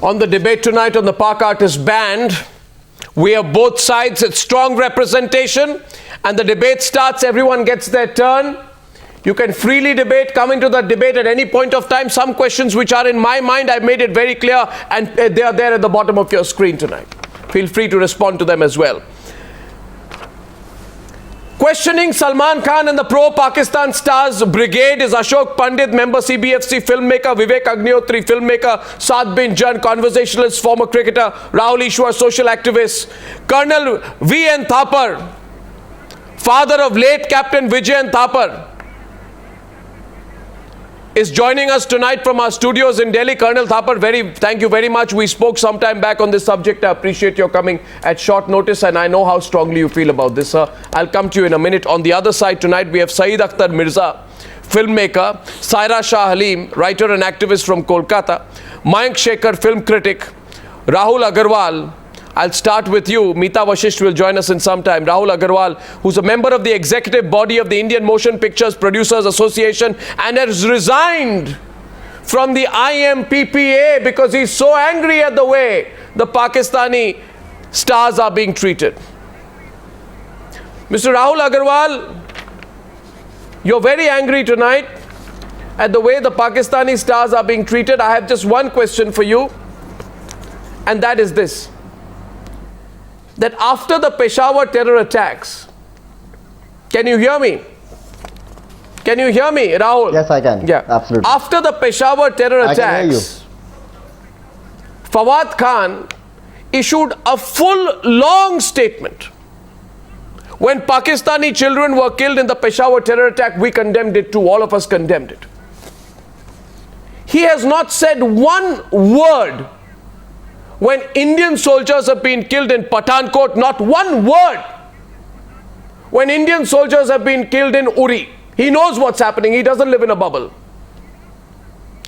on the debate tonight on the Park Artist Band. We have both sides, it's strong representation, and the debate starts, everyone gets their turn. You can freely debate, come into the debate at any point of time. Some questions which are in my mind, I've made it very clear, and they are there at the bottom of your screen tonight. Feel free to respond to them as well. Questioning Salman Khan and the pro-Pakistan stars brigade is Ashoke Pandit, member CBFC, filmmaker, Vivek Agnihotri, filmmaker, Saad bin Jung, conversationalist, former cricketer, Rahul, Easwar, social activist, Colonel V.N. Thapar, father of late Capt.Vijyant Thapar, is joining us tonight from our studios in Delhi. Colonel Thapar, thank you very much. We spoke some time back on this subject. I appreciate your coming at short notice, and I know how strongly you feel about this, sir. I'll come to you in a minute. On the other side tonight, we have Saeed Akhtar Mirza, filmmaker, Saira Shah Halim, writer and activist from Kolkata, Mayank, Shekhar, film critic, Rahul Agarwal. I'll start with you. Meeta Vashisht will join us in some time. Rahul Agarwal, who's a member of the executive body of the Indian Motion Pictures Producers Association and has resigned from the IMPPA because he's so angry at the way the Pakistani stars are being treated. Mr. Rahul Agarwal, you're very angry tonight at the way the Pakistani stars are being treated. I have just one question for you, and that is this. That after the Peshawar terror attacks, can you hear me? Can you hear me, Rahul? Yes, I can. Yeah, absolutely. After the Peshawar terror attacks, Fawad Khan issued a full, long statement. When Pakistani children were killed in the Peshawar terror attack, we condemned it too. All of us condemned it. He has not said one word when Indian soldiers have been killed in Pathankot, not one word. When Indian soldiers have been killed in Uri, he knows what's happening. He doesn't live in a bubble.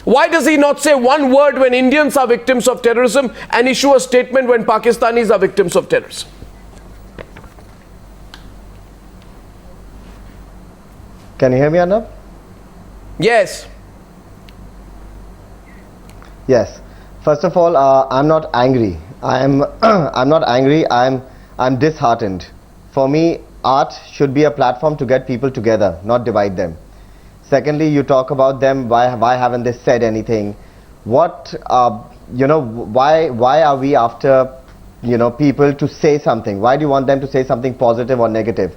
Why does he not say one word when Indians are victims of terrorism and issue a statement when Pakistanis are victims of terrorism? Can you hear me, Arnab? Yes. Yes. First of all, I'm not angry. I'm not angry. I'm disheartened. For me, art should be a platform to get people together, not divide them. Secondly, you talk about them. Why haven't they said anything? What why are we after people to say something? Why do you want them to say something positive or negative?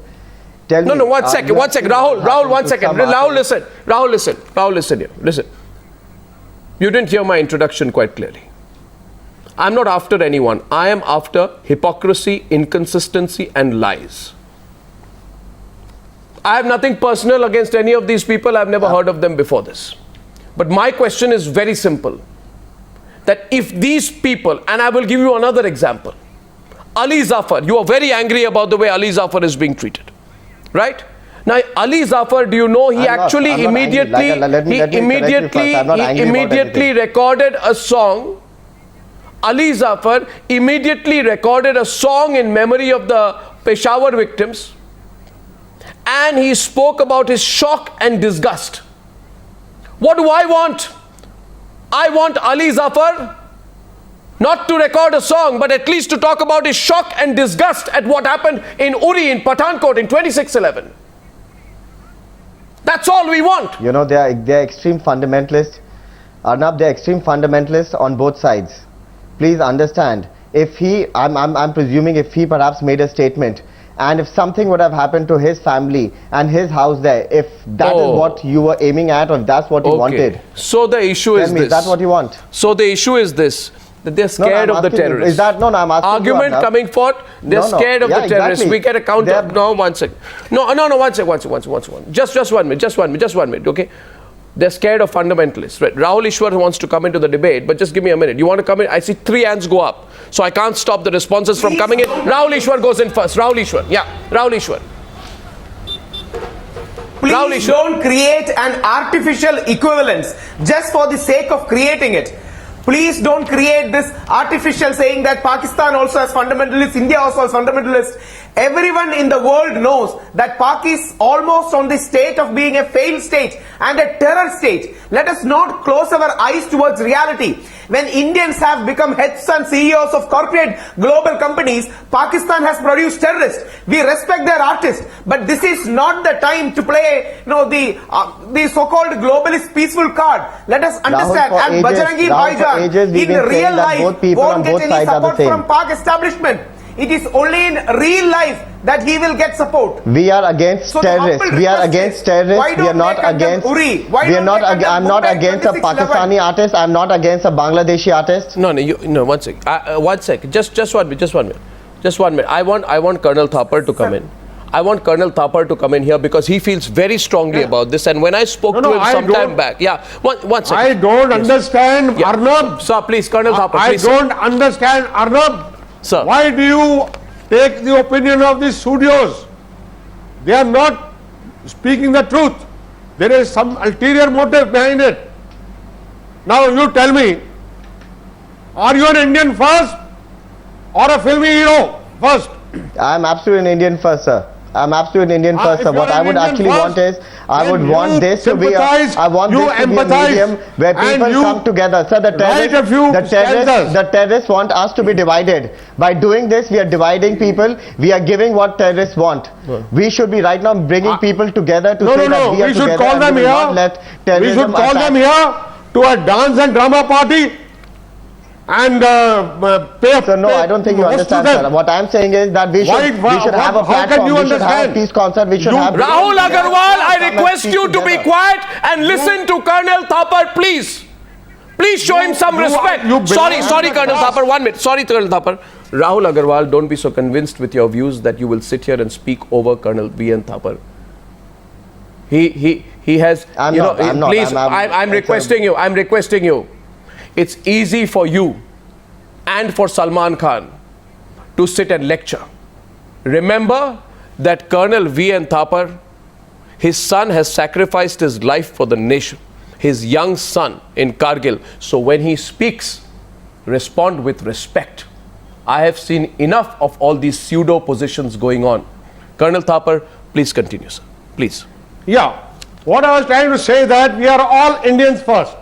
Tell me. No, one second. Rahul, 1 second. Rahul, listen here. Listen. You didn't hear my introduction quite clearly. I'm not after anyone. I am after hypocrisy, inconsistency, and lies. I have nothing personal against any of these people. I've never heard of them before this. But my question is very simple. That if these people, and I will give you another example. Ali Zafar, you are very angry about the way Ali Zafar is being treated. Right? Now, Ali Zafar, do you know he actually immediately recorded a song. Ali Zafar immediately recorded a song in memory of the Peshawar victims, and he spoke about his shock and disgust. What do I want? I want Ali Zafar not to record a song, but at least to talk about his shock and disgust at what happened in Uri, in Pathankot, in 26/11. That's all we want. You know, they're extreme fundamentalists. Arnab, they're extreme fundamentalists on both sides. Please understand, if I'm presuming if he perhaps made a statement, and if something would have happened to his family and his house there, if that is what you were aiming at, or if that's what you wanted. So the issue is this. Is that what you want? So the issue is this. That they're scared of the terrorists. Is that, I'm asking argument you, coming forth, they're scared of the terrorists. Exactly. We get a counter. No, 1 second. No, 1 second. Just 1 minute, okay? They're scared of fundamentalists. Right? Rahul Easwar wants to come into the debate, but just give me a minute. You want to come in? I see 3 hands go up. So I can't stop the responses from coming in. Rahul Easwar goes in first. Rahul Easwar. Please don't create an artificial equivalence just for the sake of creating it. Please don't create this artificial saying that Pakistan also has fundamentalists, India also has fundamentalists. Everyone in the world knows that Pak is almost on the state of being a failed state and a terror state. Let us not close our eyes towards reality. When Indians have become heads and CEOs of corporate global companies, Pakistan has produced terrorists. We respect their artists, but this is not the time to play, the so-called globalist peaceful card. Let us understand. And Bajrangi Bhaijaan in real life won't get any support from Pak establishment. It is only in real life that he will get support. We are against terrorists. We are against terrorists. We are not against. I'm not against a Pakistani artist. I'm not against a Bangladeshi artist. No. One sec. One sec. Just 1 minute. Just 1 minute. Just 1 minute. I want Colonel Thapar to come in. I want Colonel Thapar to come in here because he feels very strongly about this. And when I spoke to him some time back, one second. I don't understand Arnab. Sir, please, Colonel Thapar. I please, don't understand Arnab. Sir. Why do you take the opinion of the studios? They are not speaking the truth. There is some ulterior motive behind it. Now you tell me, are you an Indian first or a filmy hero first? I'm absolutely an Indian first, sir. I'm absolutely an Indian first, sir. What I would actually want is, I would want this to be a medium where people come together. Sir, the terrorists want us to be divided. By doing this, we are dividing people. We are giving what terrorists want. We should be right now bringing people together to say that we are together. Should call them here. We should call them here to a dance and drama party. And Sir, no, I don't think you understand, sir. What I'm saying is that we should have a platform, we should have a peace concert, we should have... Rahul Agarwal, I request you to be quiet and listen to Colonel Thapar, please. Please show him some respect. Sorry, Colonel Thapar, 1 minute. Sorry, Colonel Thapar. Rahul Agarwal, don't be so convinced with your views that you will sit here and speak over Colonel Vijyant Thapar. He has... I'm requesting you. It's easy for you and for Salman Khan to sit and lecture. Remember that Colonel Vijyant Thapar, his son has sacrificed his life for the nation, his young son in Kargil. So when he speaks, respond with respect. I have seen enough of all these pseudo positions going on. Colonel Thapar, please continue, sir. Please. Yeah. What I was trying to say that we are all Indians first.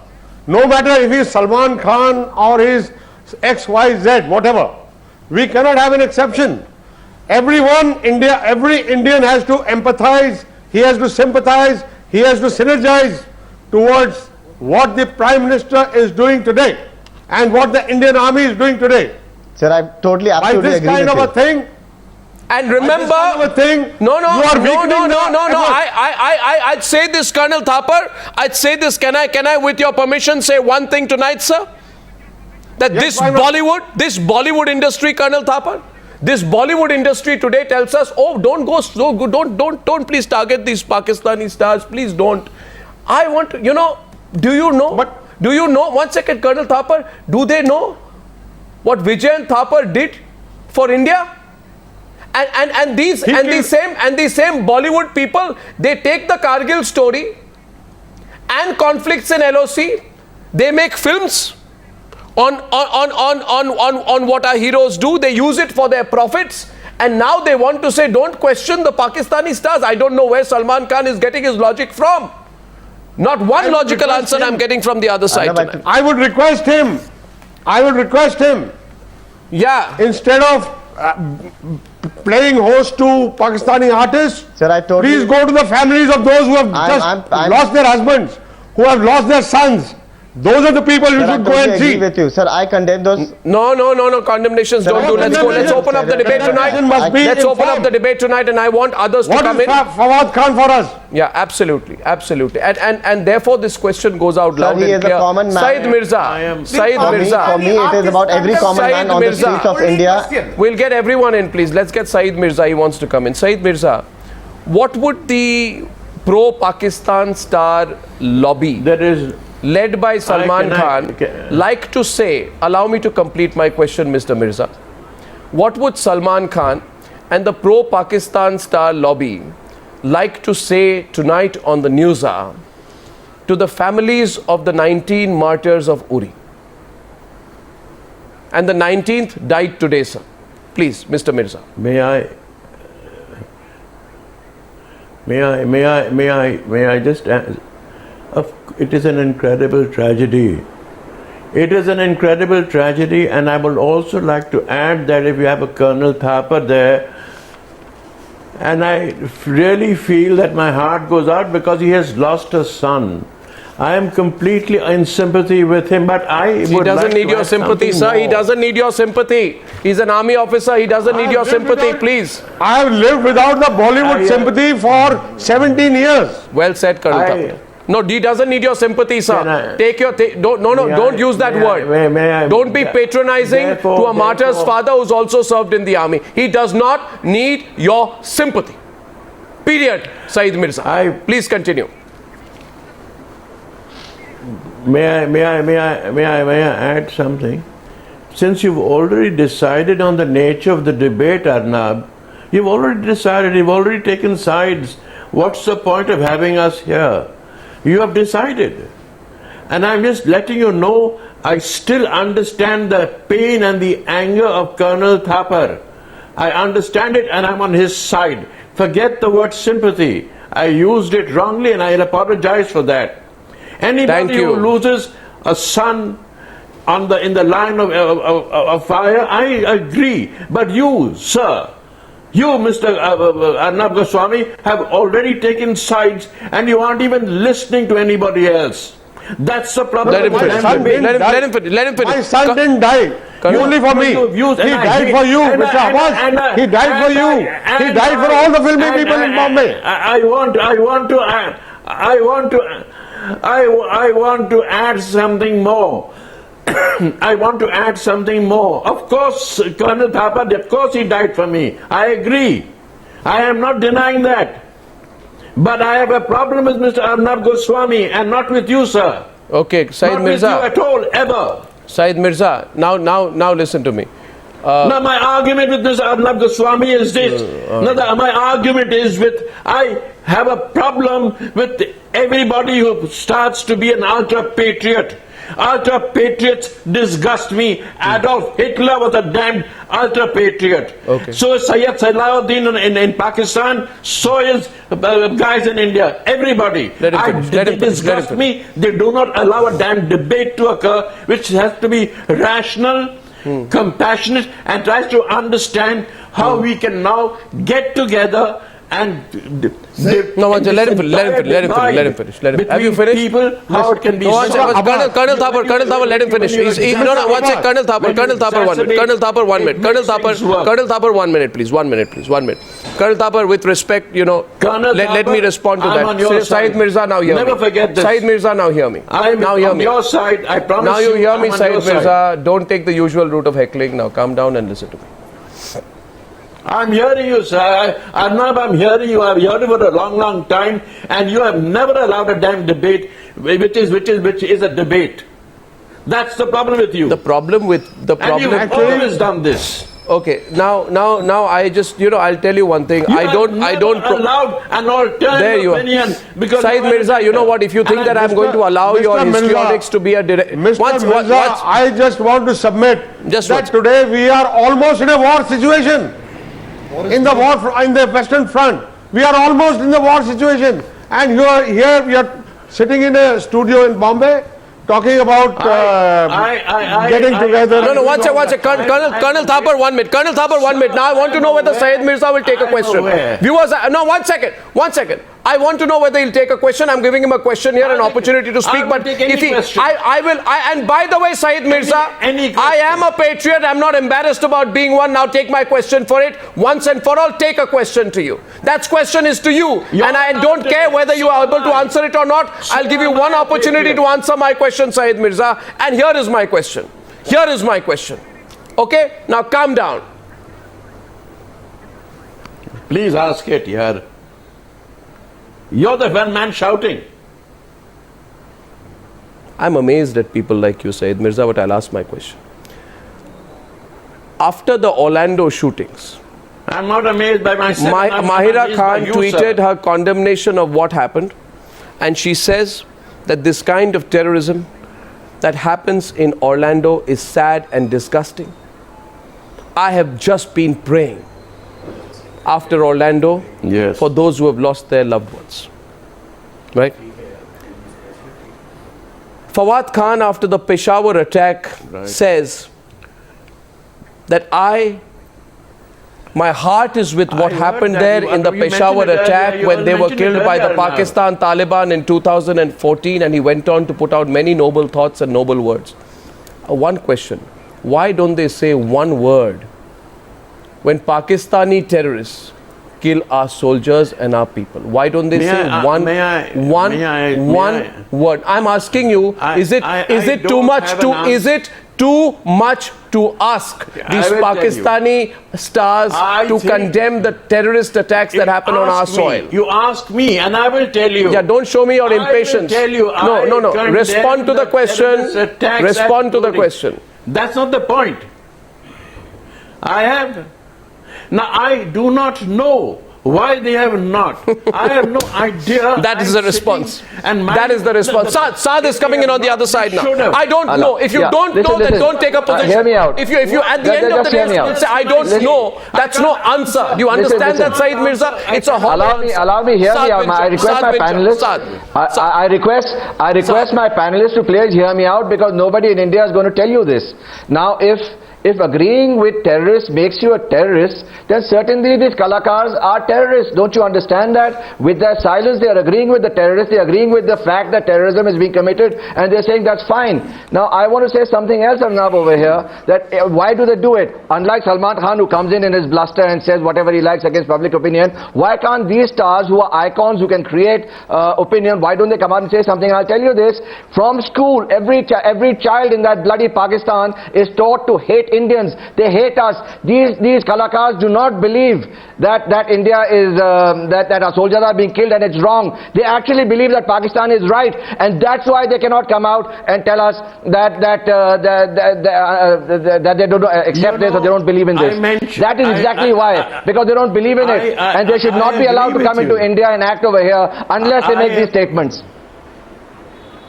No matter if he is Salman Khan or his XYZ, whatever. We cannot have an exception. Every Indian has to empathize, he has to sympathize, he has to synergize towards what the Prime Minister is doing today and what the Indian Army is doing today. Sir, I totally, absolutely agree with you. By this kind of a thing, and remember, I'd say this, Colonel Thapar. I'd say this. Can I, with your permission, say one thing tonight, sir? That yes, this Bollywood industry, Colonel Thapar, this Bollywood industry today tells us, oh, don't go slow, don't please target these Pakistani stars, please don't. I want to, do you know? Do you know? 1 second, Colonel Thapar. Do they know what Vijayant Thapar did for India? And these same Bollywood people, they take the Kargil story and conflicts in LOC, they make films on what our heroes do, they use it for their profits, and now they want to say don't question the Pakistani stars. I don't know where Salman Khan is getting his logic from. Not one logical answer I'm getting from the other side tonight. I would request him, yeah, instead of playing host to Pakistani artists, sir, please go to the families of those who have lost their husbands, who have lost their sons. Those are the people you should go and see. I agree with you, sir. I condemn those. No. Condemnations don't do. Let's open up the debate tonight. Let's open up the debate tonight, and I want others to come in. What is Fawad Khan for us? Yeah, absolutely. And therefore this question goes out loud and clear. He is a common man. Saeed Mirza. For me, it is about every common man on the streets of India. We'll get everyone in, please. Let's get Saeed Mirza. He wants to come in. Saeed Mirza, what would the pro-Pakistan star lobby led by Salman Khan like to say? Allow me to complete my question, Mr. Mirza. What would Salman Khan and the pro-Pakistan star lobby like to say tonight on the Newshour to the families of the 19 martyrs of Uri? And the 19th died today, sir. Please, Mr. Mirza. May I May I just ask? It is an incredible tragedy. It is an incredible tragedy, and I would also like to add that if you have a Colonel Thapar there, and I really feel that my heart goes out because he has lost a son. I am completely in sympathy with him, but He doesn't need your sympathy, sir. He doesn't need your sympathy. He's an army officer. He doesn't need your sympathy, please. I have lived without the Bollywood sympathy for 17 years. Well said, Colonel Thapar. No, he doesn't need your sympathy, sir. Don't use that word. Don't be patronizing to a martyr's father who's also served in the army. He does not need your sympathy. Period, Saeed Mirza. Please continue. May I add something? Since you've already decided on the nature of the debate, Arnab, you've already decided, you've already taken sides. What's the point of having us here? You have decided. And I'm just letting you know, I still understand the pain and the anger of Colonel Thapar. I understand it and I'm on his side. Forget the word sympathy. I used it wrongly and I'll apologize for that. Anybody who loses a son in the line of fire, I agree. But you, sir, you, Mr. Arnab Goswami, have already taken sides and you aren't even listening to anybody else. That's the problem. Let him finish. My son didn't die. Only for me. He died for you, Mr. Abbas. He died for you. He died for all the filming people in Bombay. I want to add something more. I want to add something more. Of course, Colonel Thapar, of course he died for me. I agree. I am not denying that. But I have a problem with Mr. Arnab Goswami and not with you, sir. Okay, Saeed Mirza. Not with you at all, ever. Saeed Mirza, now listen to me. Now my argument with Mr. Arnab Goswami is this. My argument is I have a problem with everybody who starts to be an ultra-patriot. Ultra-patriots disgust me. Adolf Hitler was a damned ultra-patriot. Okay. So is Sayyid Salahuddin in Pakistan. So is guys in India. Everybody. They disgust me. They do not allow a damn debate to occur, which has to be rational, compassionate, and tries to understand how we can now get together and let him finish. Have you finished? People, how it can be. Colonel Thapar, let him finish. One sec. Colonel Thapar, 1 minute. Colonel Thapar, 1 minute. Colonel Thapar, 1 minute, please. 1 minute. Colonel Thapar, with respect, let me respond to that. Saeed Mirza, now hear me. Never forget this. Saeed Mirza, now hear me. I'm on your side, I promise. Now you hear me, Saeed Mirza. Don't take the usual route of heckling. Now calm down and listen to me. I'm hearing you, sir. Arnab, I'm hearing you. I've heard you for a long time, and you have never allowed a damn debate, which is a debate. That's the problem with you. And you've always done this. Okay, now I just I'll tell you one thing. I don't allowed an alternative opinion because Saeed Mirza, you know what? If you think that I'm going to allow your histrionics to be a Mr. Mirza, I just want to submit that today we are almost in a war situation. In the Western Front, we are almost in the war situation, and you are here. We are sitting in a studio in Bombay, talking about getting together. No, one second. Colonel Thapar, 1 minute. Colonel Thapar, 1 minute. Now I want to know whether Saeed Mirza will take a question. Viewers, no, 1 second. I want to know whether he'll take a question. I'm giving him a question here, an opportunity to speak. But if he, I will. And by the way, Saeed Mirza, I am a patriot. I'm not embarrassed about being one. Now take my question for it. Once and for all, take a question to you. That question is to you. And I don't care whether you are able to answer it or not. I'll give you one opportunity to answer my question, Saeed Mirza. And here is my question. Okay? Now calm down. Please ask it, yaar. You're the one man shouting. I'm amazed at people like you, Saeed Mirza, but I'll ask my question. After the Orlando shootings, I'm not amazed by myself. Mahira Khan tweeted her condemnation of what happened, and she says that this kind of terrorism that happens in Orlando is sad and disgusting. I have just been praying after Orlando, Yes. for those who have lost their loved ones. Right? Fawad Khan, after the Peshawar attack, says that my heart is with what happened there in the Peshawar attack when they were killed by the Pakistan Taliban in 2014, and he went on to put out many noble thoughts and noble words. One question: why don't they say one word when Pakistani terrorists kill our soldiers and our people? Why don't they say one word? I'm asking you, is it too much to ask these Pakistani stars to condemn the terrorist attacks that happen on our soil? You ask me and I will tell you. Yeah, don't show me your impatience. I will tell you. No. Respond to the question. Respond to the question. That's not the point. Now I do not know why they have not. I have no idea. That is the response. That is the response. Saad is coming in on the other side now. I don't know. If you don't know, then don't take a position. Hear me out. If you at the end of the day say I don't know, that's no answer. Do you understand that, Saeed Mirza? It's a hollow answer. Allow me, hear me out. I request my panelists. I request my panelists to please hear me out, because nobody in India is going to tell you this. Now, if agreeing with terrorists makes you a terrorist, then certainly these kalakars are terrorists. Don't you understand that? With their silence, they are agreeing with the terrorists, they are agreeing with the fact that terrorism is being committed, and they're saying that's fine. Now, I want to say something else, Arnab, over here, that why do they do it? Unlike Salman Khan, who comes in his bluster and says whatever he likes against public opinion, why can't these stars who are icons, who can create opinion, why don't they come out and say something? I'll tell you this, from school, every child in that bloody Pakistan is taught to hate Indians. They hate us. These kalakars do not believe that India is that our soldiers are being killed and it's wrong. They actually believe that Pakistan is right, and that's why they cannot come out and tell us that they don't accept this or they don't believe in this. That is exactly why, because they don't believe in it, and they should not be allowed to come into India and act over here unless they make these statements.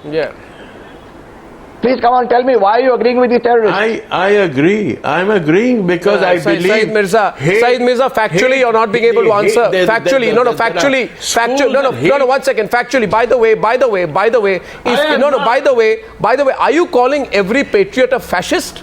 Yeah. Please come on, tell me, why are you agreeing with the terrorists? I agree. I'm agreeing because I believe. Saeed Mirza, factually you're not being able to answer. Factually, one second. Factually, by the way, are you calling every patriot a fascist?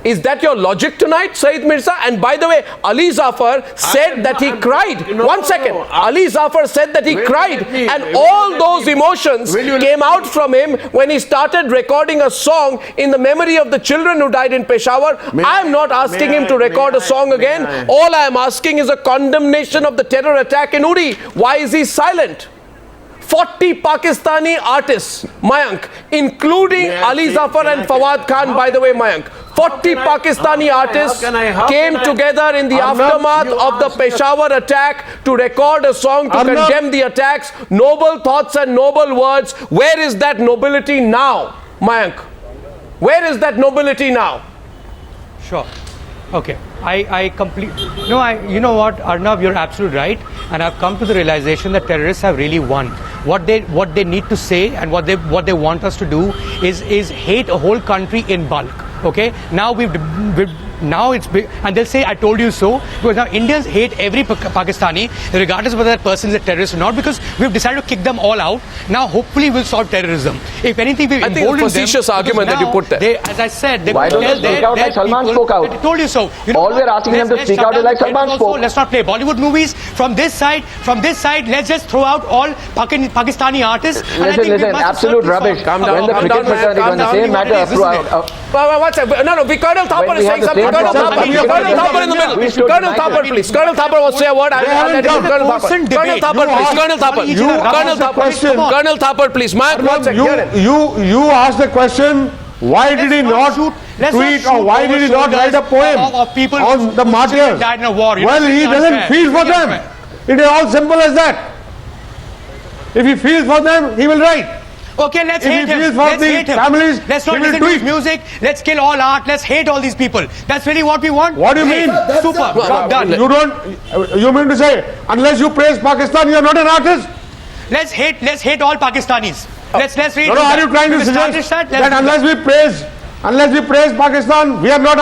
Is that your logic tonight, Saeed Mirza? And by the way, Ali Zafar said that he cried. One second. Ali Zafar said that he cried, and all those emotions came out from him when he started recording a song in the memory of the children who died in Peshawar. I'm not asking him to record a song again. All I am asking is a condemnation of the terror attack in Uri. Why is he silent? 40 Pakistani artists, Mayank, including Ali Zafar and Fawad Khan, by the way, Mayank. 40 Pakistani artists came together in the aftermath of the Peshawar attack to record a song to condemn the attacks. Noble thoughts and noble words. Where is that nobility now, Mayank? Where is that nobility now? Sure. Okay. You know what, Arnab, you're absolutely right, and I've come to the realization that terrorists have really won. What they need to say and what they want us to do is hate a whole country in bulk. Okay, now now it's big, and they'll say I told you so, because now Indians hate every Pakistani regardless of whether that person is a terrorist or not, because we've decided to kick them all out. Now hopefully we'll solve terrorism. If anything, we've emboldened them. I think it's a facetious argument that you put there. As I said, why don't they speak out like Salman spoke out? I told you so. All we're asking them to speak out is like Salman spoke. Let's not play Bollywood movies from this side. Let's just throw out all Pakistani artists. Listen, absolute rubbish. Calm down. When the cricket fraternity on the same matter. Colonel Thapar is saying something. Colonel Thapar in the middle. Colonel Thapar, please. Colonel Thapar wants to say a word. Colonel Thapar, please. Colonel Thapar, please. You asked the question, why did he not tweet or why did he not write a poem on the martyrs? Well, he doesn't feel for them. It is all simple as that. If he feels for them, he will write. Okay, let's hate him. Let's hate him. Let's not listen to his music. Let's kill all art. Let's hate all these people. That's really what we want. What do you mean? Super. Done. You mean to say, unless you praise Pakistan, you are not an artist? Let's hate all Pakistanis. Let's read. No, are you trying to suggest that unless we praise Unless we praise Pakistan, we are not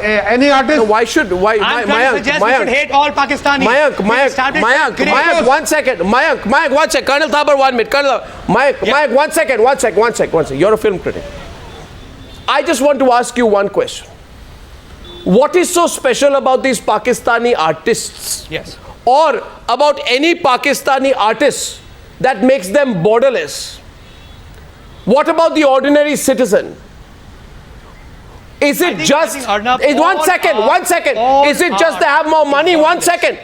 any artist. Why should I'm trying to suggest we should hate all Pakistanis. Mayank, 1 second. Mayank, 1 second. Colonel Thapar, 1 minute. Mayank, 1 second. You're a film critic. I just want to ask you one question. What is so special about these Pakistani artists? Yes. Or about any Pakistani artists that makes them borderless? What about the ordinary citizen? Is it just... Arnab, one second. Is it just they have more money? 1 second.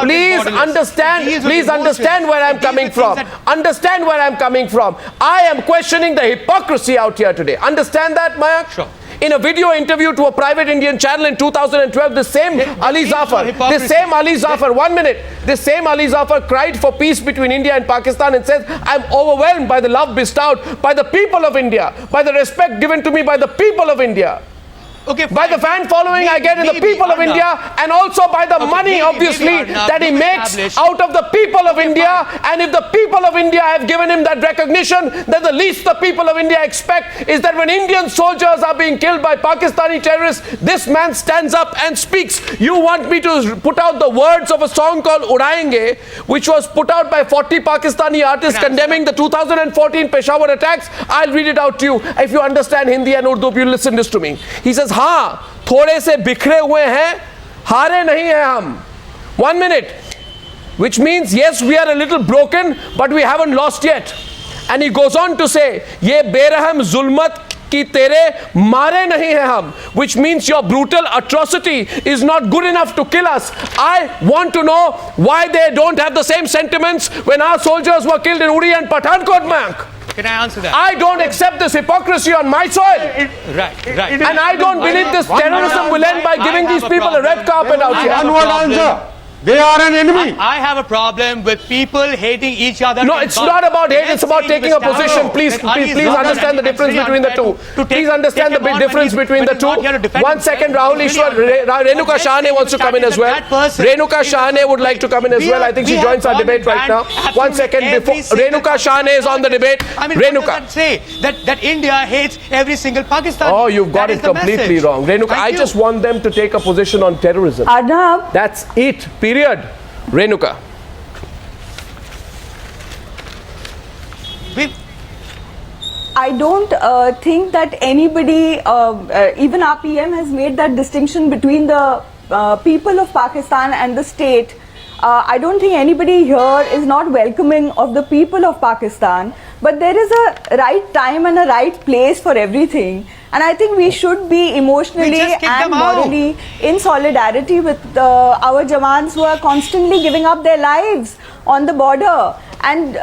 Please understand where I'm coming from. Understand where I'm coming from. I am questioning the hypocrisy out here today. Understand that, Mayank? Sure. In a video interview to a private Indian channel in 2012, the same Ali Zafar, 1 minute, this same Ali Zafar cried for peace between India and Pakistan and says, I'm overwhelmed by the love bestowed by the people of India, by the respect given to me by the people of India. Okay, by the fan following I get in the people of India, and also by the money, obviously, that he makes out of the people of India. And if the people of India have given him that recognition, then the least the people of India expect is that when Indian soldiers are being killed by Pakistani terrorists, this man stands up and speaks. You want me to put out the words of a song called Udayenge, which was put out by 40 Pakistani artists condemning the 2014 Peshawar attacks? I'll read it out to you. If you understand Hindi and Urdu, you listen this to me. He says, हाँ थोड़े से बिखरे हुए हैं, हारे नहीं हैं हम. 1 minute. Which means, yes, we are a little broken, but we haven't lost yet. And he goes on to say, ये बेरहम जुल्मत कि तेरे मारे नहीं हैं हम, which means your brutal atrocity is not good enough to kill us. I want to know why they don't have the same sentiments when our soldiers were killed in Uri and Pathankot, Mayank. Can I answer that? I don't accept this hypocrisy on my soil. Right. And I don't believe this terrorism will end by giving these people a red carpet out here. One word answer. They are an enemy. I have a problem with people hating each other. No, it's not about hate, it's about taking a position. Please understand the difference between the two. Please understand the big difference between the two. 1 second, Rahul, Easwar, Renuka Shahane wants to come in as well. Renuka Shahane would like to come in as well. I think she joins our debate right now. 1 second before. Renuka Shahane is on the debate. Renuka. Say that India hates every single Pakistani. Oh, you've got it completely wrong. Renuka, I just want them to take a position on terrorism. Arnab. That's it. Period. Renuka. I don't think that anybody, even our PM has made that distinction between the people of Pakistan and the state. I don't think anybody here is not welcoming of the people of Pakistan, but there is a right time and a right place for everything. And I think we should be emotionally and morally in solidarity with our Jawans who are constantly giving up their lives on the border. And,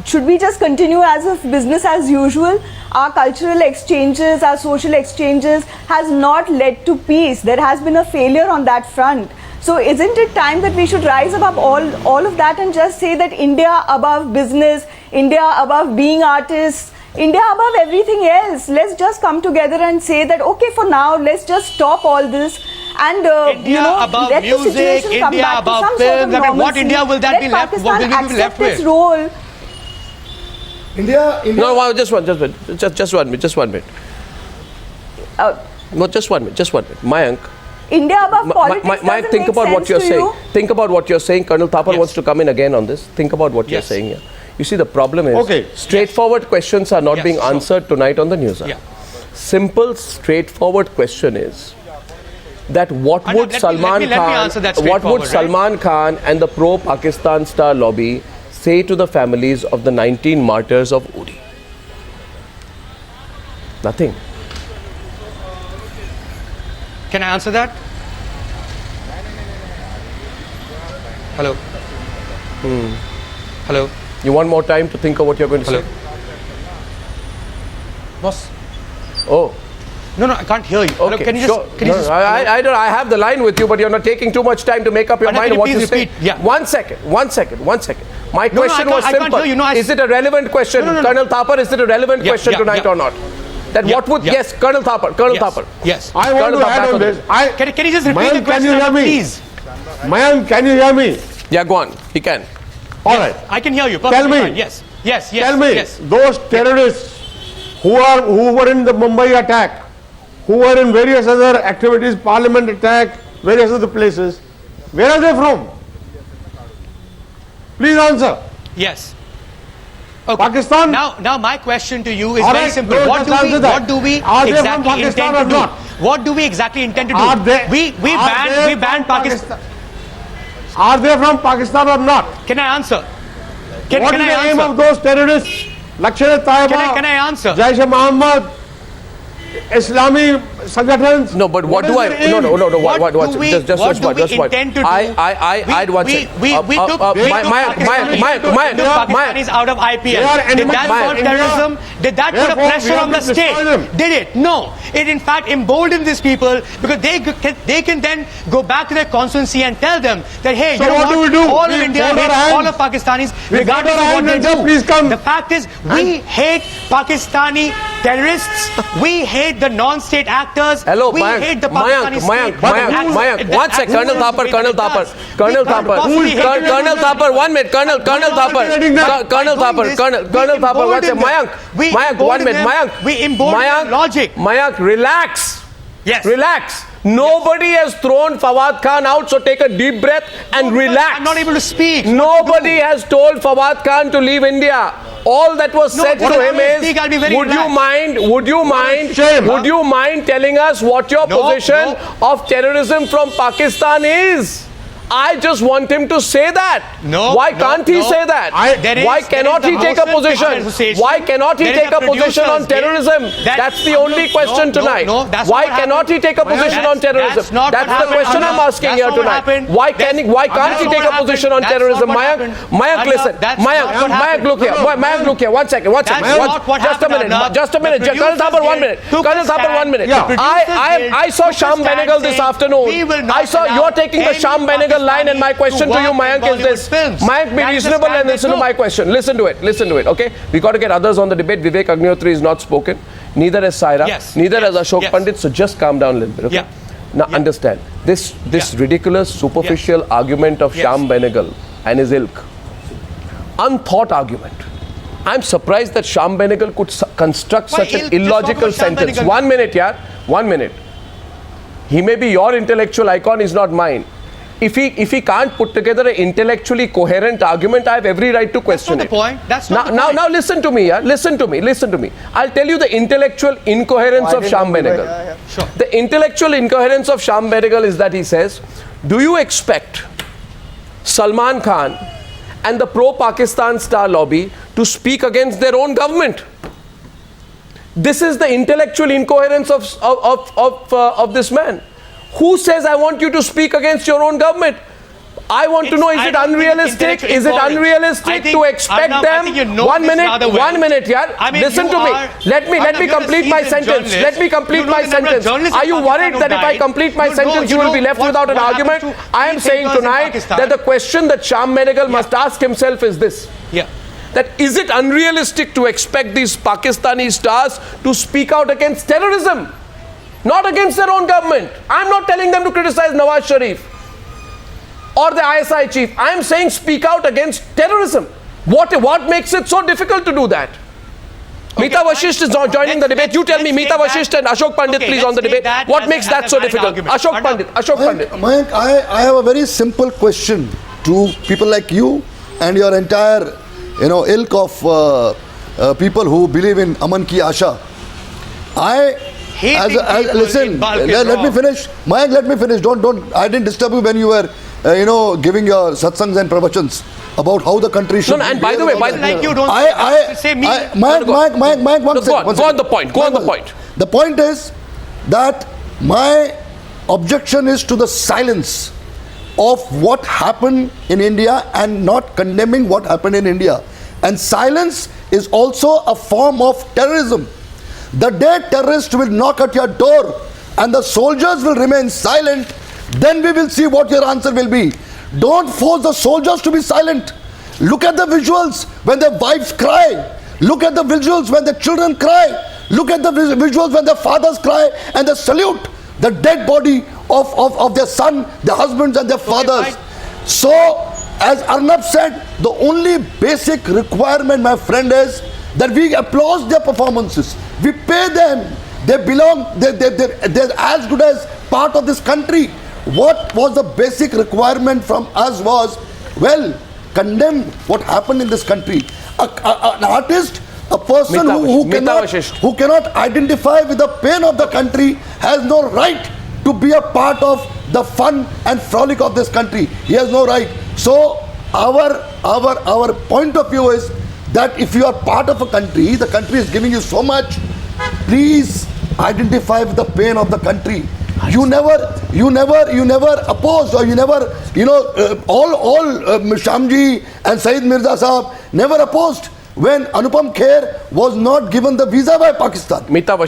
should we just continue as if business as usual? Our cultural exchanges, our social exchanges has not led to peace. There has been a failure on that front. So isn't it time that we should rise above all of that and just say that India above business, India above being artists, India above everything else? Let's just come together and say that, okay, for now, let's just stop all this and, above let music, the situation come India back above to some film. sort of normalcy. What India will that be left? What will we be left with? Its role. India. No, just one minute. No, just 1 minute. Mayank. India above politics Mayank, think about what you're saying. Think about what you're saying. Colonel Thapar wants to come in again on this. Think about what you're saying here. You see, the problem is straightforward questions are not being answered tonight on the Newshour. Simple, straightforward question is that what would Salman Khan and the pro-Pakistan star lobby say to the families of the 19 martyrs of Uri? Nothing. Can I answer that? Hello? Hello? You want more time to think of what you're going to say? Boss? Oh. No, I can't hear you. Okay, Hello, can you just... I have the line with you, but you're not taking too much time to make up your mind on what to say. Yeah. 1 second. My question was simple. Is it a relevant question? Colonel Thapar, is it a relevant question tonight or not? That what would... Yes, Colonel Thapar. Yes. I want to add on this. Can you just repeat the question, please? Mayank, can you hear me? Yeah, go on. He can. All right. I can hear you. Tell me. Yes. Tell me, those terrorists who were in the Mumbai attack, who were in various other activities, Parliament attack, various other places, where are they from? Please answer. Yes. Okay. Pakistan? Now my question to you is All very right, simple. no, What do we Are they from exactly Pakistan intend or to do? not? What do we exactly intend to do? Are they, we banned Pakistan. Are they from Pakistan or not? Can I answer? What Can is I the answer? aim of those terrorists? Lashkar-e-Taiba, Can I answer? Jaish-e-Mohammed, Islami Sangatans. No, but what is do I? their aim? No. What do we just intend to do? I'd watch it. We took Pakistanis out of IPL. Did that solve terrorism? Did that put a pressure on the state? Did it? No. It in fact emboldened these people because they can then go back to their constituency and tell them that hey, So you know what do we do? all of We India fold our hates hands. all of Pakistanis We regardless fold our of what they hands and say, do. "Please come." The fact is we hate Pakistani terrorists. We hate the non-state actors. Hello, we hate the Pakistani state. Mayank. One sec, Colonel Thapar. Colonel Thapar, 1 minute. Colonel Thapar, 1 sec. Mayank, 1 minute. We embolden logic. Mayank, relax. Yes. Relax. Nobody has thrown Fawad Khan out, so take a deep breath and relax. I'm not able to speak. Nobody has told Fawad Khan to leave India. All that was said to him is, would you mind telling us what your position of terrorism from Pakistan is? I just want him to say that. Why can't he say that? Why cannot he take a position? Why cannot he take a position on terrorism? That's the only question tonight. Why cannot he take a position on terrorism? That's the question I'm asking here tonight. Why can't he take a position on terrorism? Mayank, listen. Mayank, look here. Mayank, look here. 1 second. Just a minute. Colonel Thapar, 1 minute. Colonel Thapar, 1 minute. I saw Sham Benegal this afternoon. I saw you're taking the Sham Benegal line, and my question to you, Mayank, is this. Mayank, be reasonable and listen to my question. Listen to it, okay? We got to get others on the debate. Vivek Agnihotri is not spoken. Neither has Saira. Neither has Ashoke Pandit. So just calm down a little bit, okay? Now understand, this ridiculous, superficial argument of Sham Benegal and his ilk, unthought argument. I'm surprised that Sham Benegal could construct such an illogical sentence. 1 minute, 1 minute. He may be your intellectual icon, is not mine. If he can't put together an intellectually coherent argument, I have every right to question it. That's not the point. Now listen to me, listen to me. I'll tell you the intellectual incoherence of Sham Benegal. Sure. The intellectual incoherence of Sham Benegal is that he says, do you expect Salman Khan and the pro-Pakistan star lobby to speak against their own government? This is the intellectual incoherence of this man. Who says I want you to speak against your own government? I want to know, is it unrealistic? Is it unrealistic to expect them? 1 minute, listen to me. Let me complete my sentence. Are you worried that if I complete my sentence, you will be left without an argument? I am saying tonight that the question that Sham Benegal must ask himself is this. That is it unrealistic to expect these Pakistani stars to speak out against terrorism? Not against their own government. I'm not telling them to criticize Nawaz Sharif or the ISI chief. I'm saying speak out against terrorism. What makes it so difficult to do that? Meeta Vashisht is not joining the debate. You tell me, Meeta Vashisht and Ashok Pandit, please, on the debate. What makes that so difficult? Ashok Pandit. Mayank, I have a very simple question to people like you and your entire, ilk of people who believe in Aman Ki Asha. Listen, let me finish. Mayank, let me finish. Don't. I didn't disturb you when you were, giving your satsangs and pravachans about how the country should. No, and by the way, Mayank, one second. Go on the point. The point is that my objection is to the silence of what happened in India and not condemning what happened in India. And silence is also a form of terrorism. The day terrorists will knock at your door and the soldiers will remain silent, then we will see what your answer will be. Don't force the soldiers to be silent. Look at the visuals when their wives cry. Look at the visuals when the children cry. Look at the visuals when the fathers cry and they salute the dead body of their son, their husbands and their fathers. So, as Arnab said, the only basic requirement, my friend, is that we applaud their performances. We pay them. They belong, they're as good as part of this country. What was the basic requirement from us was, well, condemn what happened in this country. An artist, a person who cannot identify with the pain of the country has no right to be a part of the fun and frolic of this country. He has no right. So our point of view is that if you are part of a country, the country is giving you so much, please identify with the pain of the country. You never opposed, or you never, all Shamji and Saeed Mirza Sahab never opposed when Anupam Kher was not given the visa by Pakistan.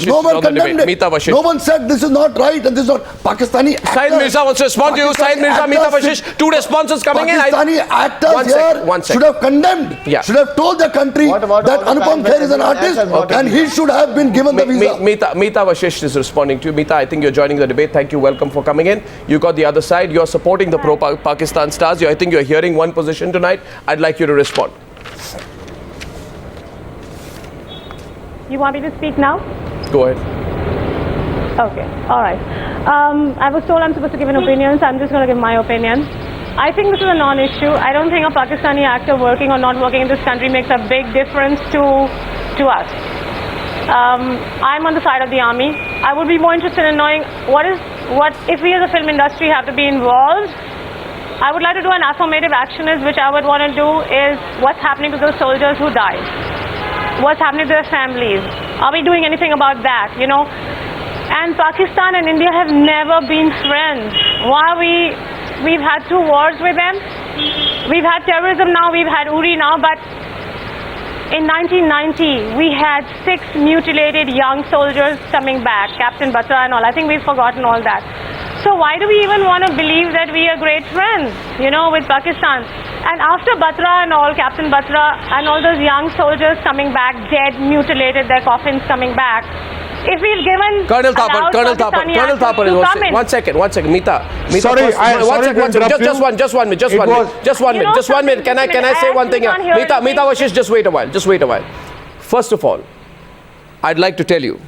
No one condemned it. No one said this is not right and this is not Pakistani actors. Saeed Mirza wants to respond to you. Saeed Mirza, Mita Vashish, two responses coming in. Pakistani actors should have condemned, should have told the country that Anupam Kher is an artist and he should have been given the visa. Mita Vashish is responding to you. Mita, I think you're joining the debate. Thank you. Welcome for coming in. You got the other side. You're supporting the pro-Pakistan stars. I think you're hearing one position tonight. I'd like you to respond. You want me to speak now? Go ahead. Okay, all right. I was told I'm supposed to give an opinion, so I'm just going to give my opinion. I think this is a non-issue. I don't think a Pakistani actor working or not working in this country makes a big difference to us. I'm on the side of the army. I would be more interested in knowing what if we as a film industry have to be involved. I would like to do an affirmative action, which I would want to do is what's happening to those soldiers who died. What's happening to their families? Are we doing anything about that, And Pakistan and India have never been friends. Why we've had 2 wars with them. We've had terrorism now, we've had Uri now, but in 1990, we had 6 mutilated young soldiers coming back, Captain Batra and all. I think we've forgotten all that. So why do we even want to believe that we are great friends, with Pakistan? And after Batra and all, Captain Batra and all those young soldiers coming back, dead, mutilated, their coffins coming back, if we've given Colonel Thapar is one second, Mita. Sorry, just one minute. Can I say one thing here? Mita Vashish, just wait a while. First of all, I'd like to tell you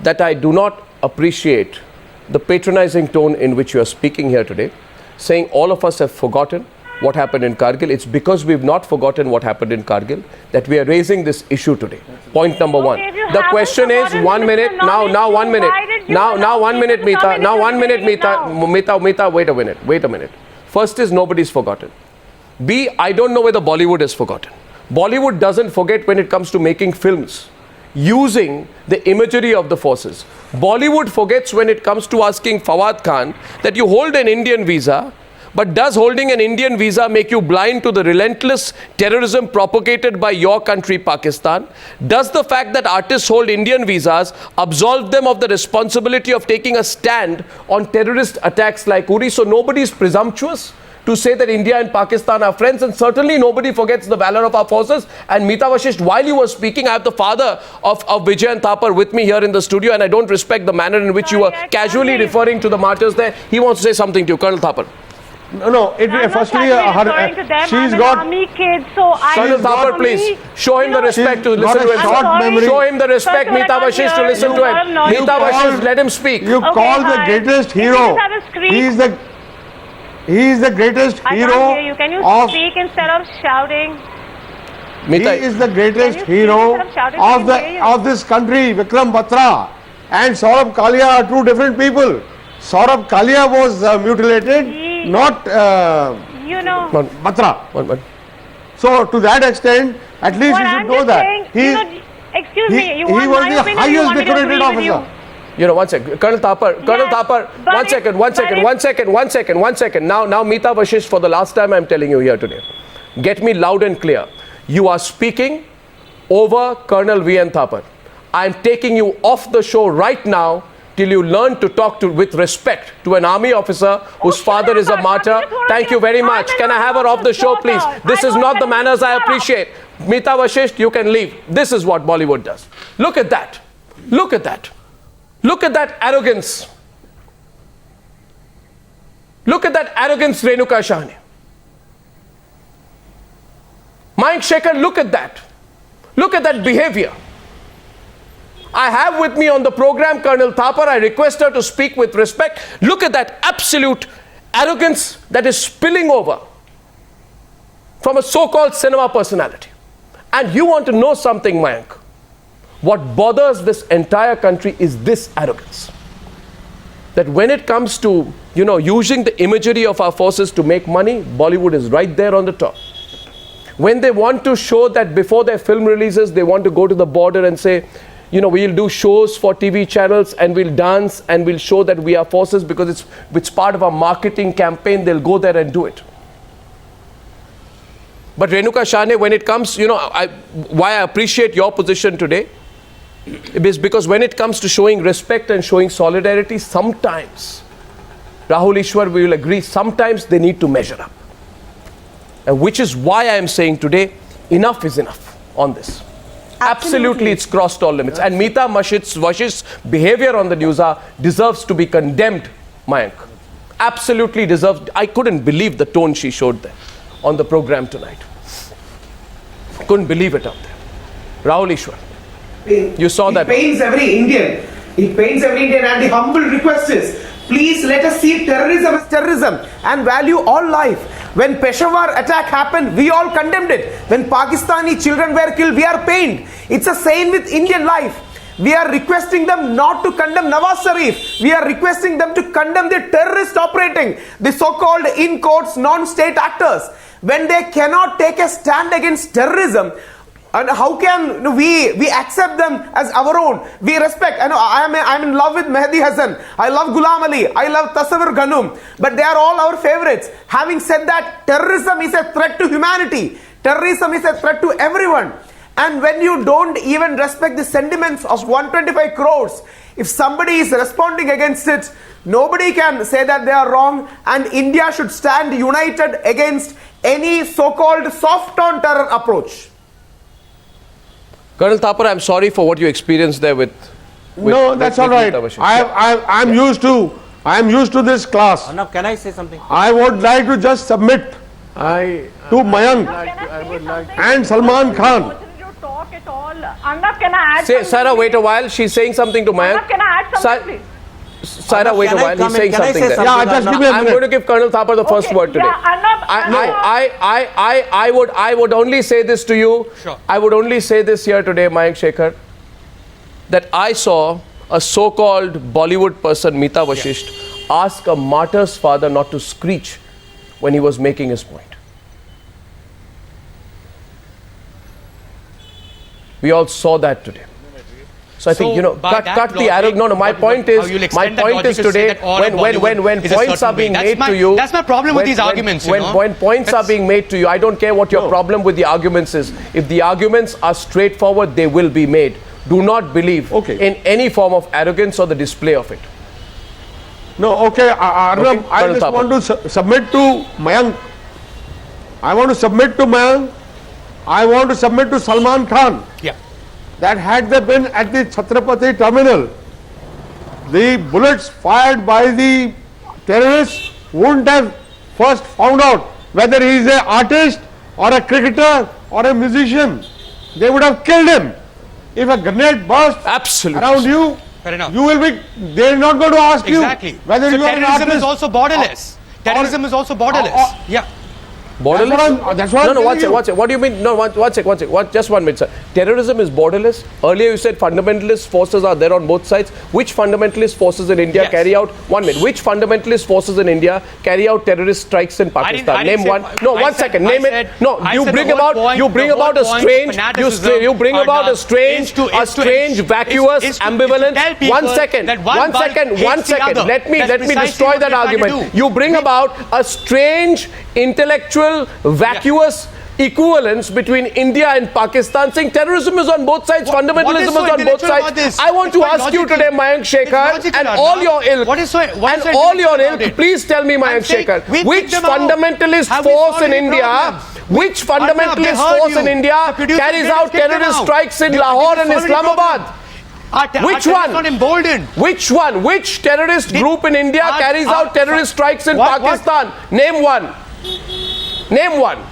that I do not appreciate the patronizing tone in which you are speaking here today, saying all of us have forgotten what happened in Kargil. It's because we've not forgotten what happened in Kargil that we are raising this issue today. Point number one. The question is 1 minute. Now 1 minute. Now 1 minute, Mita. Now 1 minute, Mita. Mita, wait a minute. First is nobody's forgotten. B, I don't know whether Bollywood has forgotten. Bollywood doesn't forget when it comes to making films using the imagery of the forces. Bollywood forgets when it comes to asking Fawad Khan that you hold an Indian visa, but does holding an Indian visa make you blind to the relentless terrorism propagated by your country, Pakistan? Does the fact that artists hold Indian visas absolve them of the responsibility of taking a stand on terrorist attacks like Uri? So nobody is presumptuous to say that India and Pakistan are friends, and certainly nobody forgets the valor of our forces. And Mita Vashish, while you were speaking, I have the father of Vijay Thapar with me here in the studio, and I don't respect the manner in which you were casually referring to the martyrs there. He wants to say something to you, Colonel Thapar. No, firstly, she's got army kids, so Colonel Thapar, please show him the respect to listen to him. Show him the respect, Mita Vashish, to listen to him. Mita Vashish, let him speak. You call the greatest hero. He is the greatest hero. I can't hear you. Can you speak instead of shouting? He is the greatest hero of this country. Vikram Batra and Saurabh Kalia are 2 different people. Saurabh Kalia was mutilated, not Batra. So to that extent, at least you should know that. Excuse me, he was the highest decorated officer. One second. Colonel Thapar, one second. Now, Mita Vashish, for the last time I'm telling you here today, get me loud and clear. You are speaking over Colonel Vijyant Thapar. I'm taking you off the show right now till you learn to talk with respect to an army officer whose father is a martyr. Thank you very much. Can I have her off the show, please? This is not the manners I appreciate. Mita Vashish, you can leave. This is what Bollywood does. Look at that. Look at that. Look at that arrogance. Look at that arrogance, Renuka Shahane. Mayank, Shekhar, look at that. Look at that behavior. I have with me on the program Colonel Thapar. I request her to speak with respect. Look at that absolute arrogance that is spilling over from a so-called cinema personality. And you want to know something, Mayank? What bothers this entire country is this arrogance. That when it comes to, using the imagery of our forces to make money, Bollywood is right there on the top. When they want to show that before their film releases, they want to go to the border and say, we'll do shows for TV channels and we'll dance and we'll show that we are forces because it's part of our marketing campaign, they'll go there and do it. But Renuka, Shahane, when it comes, why I appreciate your position today is because when it comes to showing respect and showing solidarity, sometimes, Rahul, Easwar, we will agree, sometimes they need to measure up. And which is why I am saying today, enough is enough on this. Absolutely, it's crossed all limits. And Meeta Vashish's behavior on the news deserves to be condemned, Mayank. Absolutely deserves. I couldn't believe the tone she showed there on the program tonight. Couldn't believe it out there. Rahul, Easwar, you saw that. It pains every Indian. It pains every Indian, and the humble request is, please let us see terrorism as terrorism and value all life. When Peshawar attack happened, we all condemned it. When Pakistani children were killed, we are pained. It's the same with Indian life. We are requesting them not to condemn Nawaz Sharif. We are requesting them to condemn the terrorist operating, the so-called, in quotes, non-state actors. When they cannot take a stand against terrorism, and how can we accept them as our own? We respect. I'm in love with Mehdi Hassan. I love Ghulam Ali. I love Tasawwur Ghanum. But they are all our favorites. Having said that, terrorism is a threat to humanity. Terrorism is a threat to everyone. And when you don't even respect the sentiments of 125 crores, if somebody is responding against it, nobody can say that they are wrong. And India should stand united against any so-called soft-on terror approach. Colonel Thapar, I'm sorry for what you experienced there with no, that's all right. I'm used to this class. Arnab, can I say something? I would like to just submit to Mayank and Salman Khan. Arnab, can I add something? Saira, wait a while. She's saying something to Mayank. Arnab, can I add something, please? Saira, wait a while. He's saying something there. Yeah, just give me a minute. I'm going to give Colonel Thapar the first word today. I would only say this to you. Sure. I would only say this here today, Mayank, Shekhar, that I saw a so-called Bollywood person, Meeta Vashisht, ask a martyr's father not to screech when he was making his point. We all saw that today. So I think, cut the arrow. No, my point is today, when points are being made to you. That's my problem with these arguments. When points are being made to you, I don't care what your problem with the arguments is. If the arguments are straightforward, they will be made. Do not believe in any form of arrogance or the display of it. No, Arnab, I just want to submit to Mayank. I want to submit to Mayank. I want to submit to Salman Khan. Yeah. That had they been at the Chhatrapati terminal, the bullets fired by the terrorists wouldn't have first found out whether he is an artist or a cricketer or a musician. They would have killed him. If a grenade bursts around you, you will be, they are not going to ask you whether you are an artist. Terrorism is also borderless. Terrorism is also borderless. Yeah. Borderless? That's what one second. What do you mean? No, one second. Just 1 minute, sir. Terrorism is borderless. Earlier you said fundamentalist forces are there on both sides. Which fundamentalist forces in India carry out, 1 minute, which fundamentalist forces in India carry out terrorist strikes in Pakistan? Name one. No, 1 second. Name it. No, you bring about a strange, vacuous, ambivalent. 1 second. Let me destroy that argument. You bring about a strange, intellectual, vacuous equivalence between India and Pakistan, saying terrorism is on both sides, fundamentalism is on both sides. I want to ask you today, Mayank Shekhar, and all your ilk, please tell me, Mayank Shekhar, which fundamentalist force in India carries out terrorist strikes in Lahore and Islamabad? Which one? Which one? Which terrorist group in India carries out terrorist strikes in Pakistan? Name one. Name one.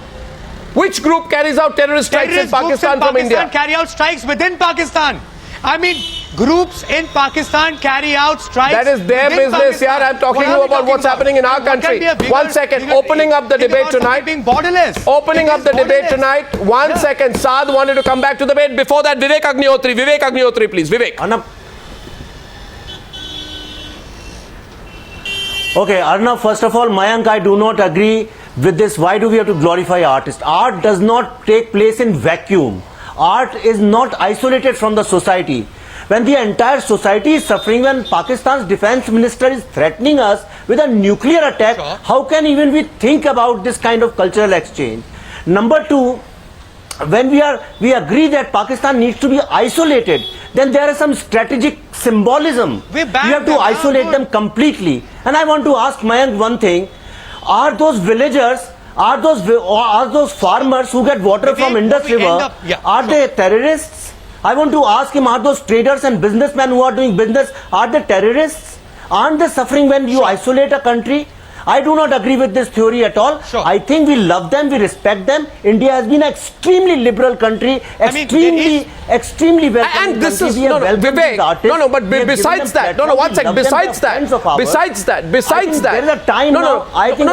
Which group carries out terrorist strikes in Pakistan from India? Carry out strikes within Pakistan. I mean, groups in Pakistan carry out strikes. That is their business, yaar. I'm talking to you about what's happening in our country. One second, opening up the debate tonight. Opening up the debate tonight. One second, Saad wanted to come back to the debate. Before that, Vivek Agnihotri, please. Vivek. Okay, Arnab, first of all, Mayank, I do not agree with this. Why do we have to glorify artists? Art does not take place in vacuum. Art is not isolated from the society. When the entire society is suffering, when Pakistan's defense minister is threatening us with a nuclear attack, how can even we think about this kind of cultural exchange? Number two, when we agree that Pakistan needs to be isolated, then there is some strategic symbolism. We have to isolate them completely. And I want to ask Mayank one thing. Are those villagers, are those farmers who get water from Indus River, are they terrorists? I want to ask him, are those traders and businessmen who are doing business, are they terrorists? Aren't they suffering when you isolate a country? I do not agree with this theory at all. I think we love them, we respect them. India has been an extremely liberal country, extremely welcoming. And this is, Vivek, but besides that, one second, besides that, there is a time now, I think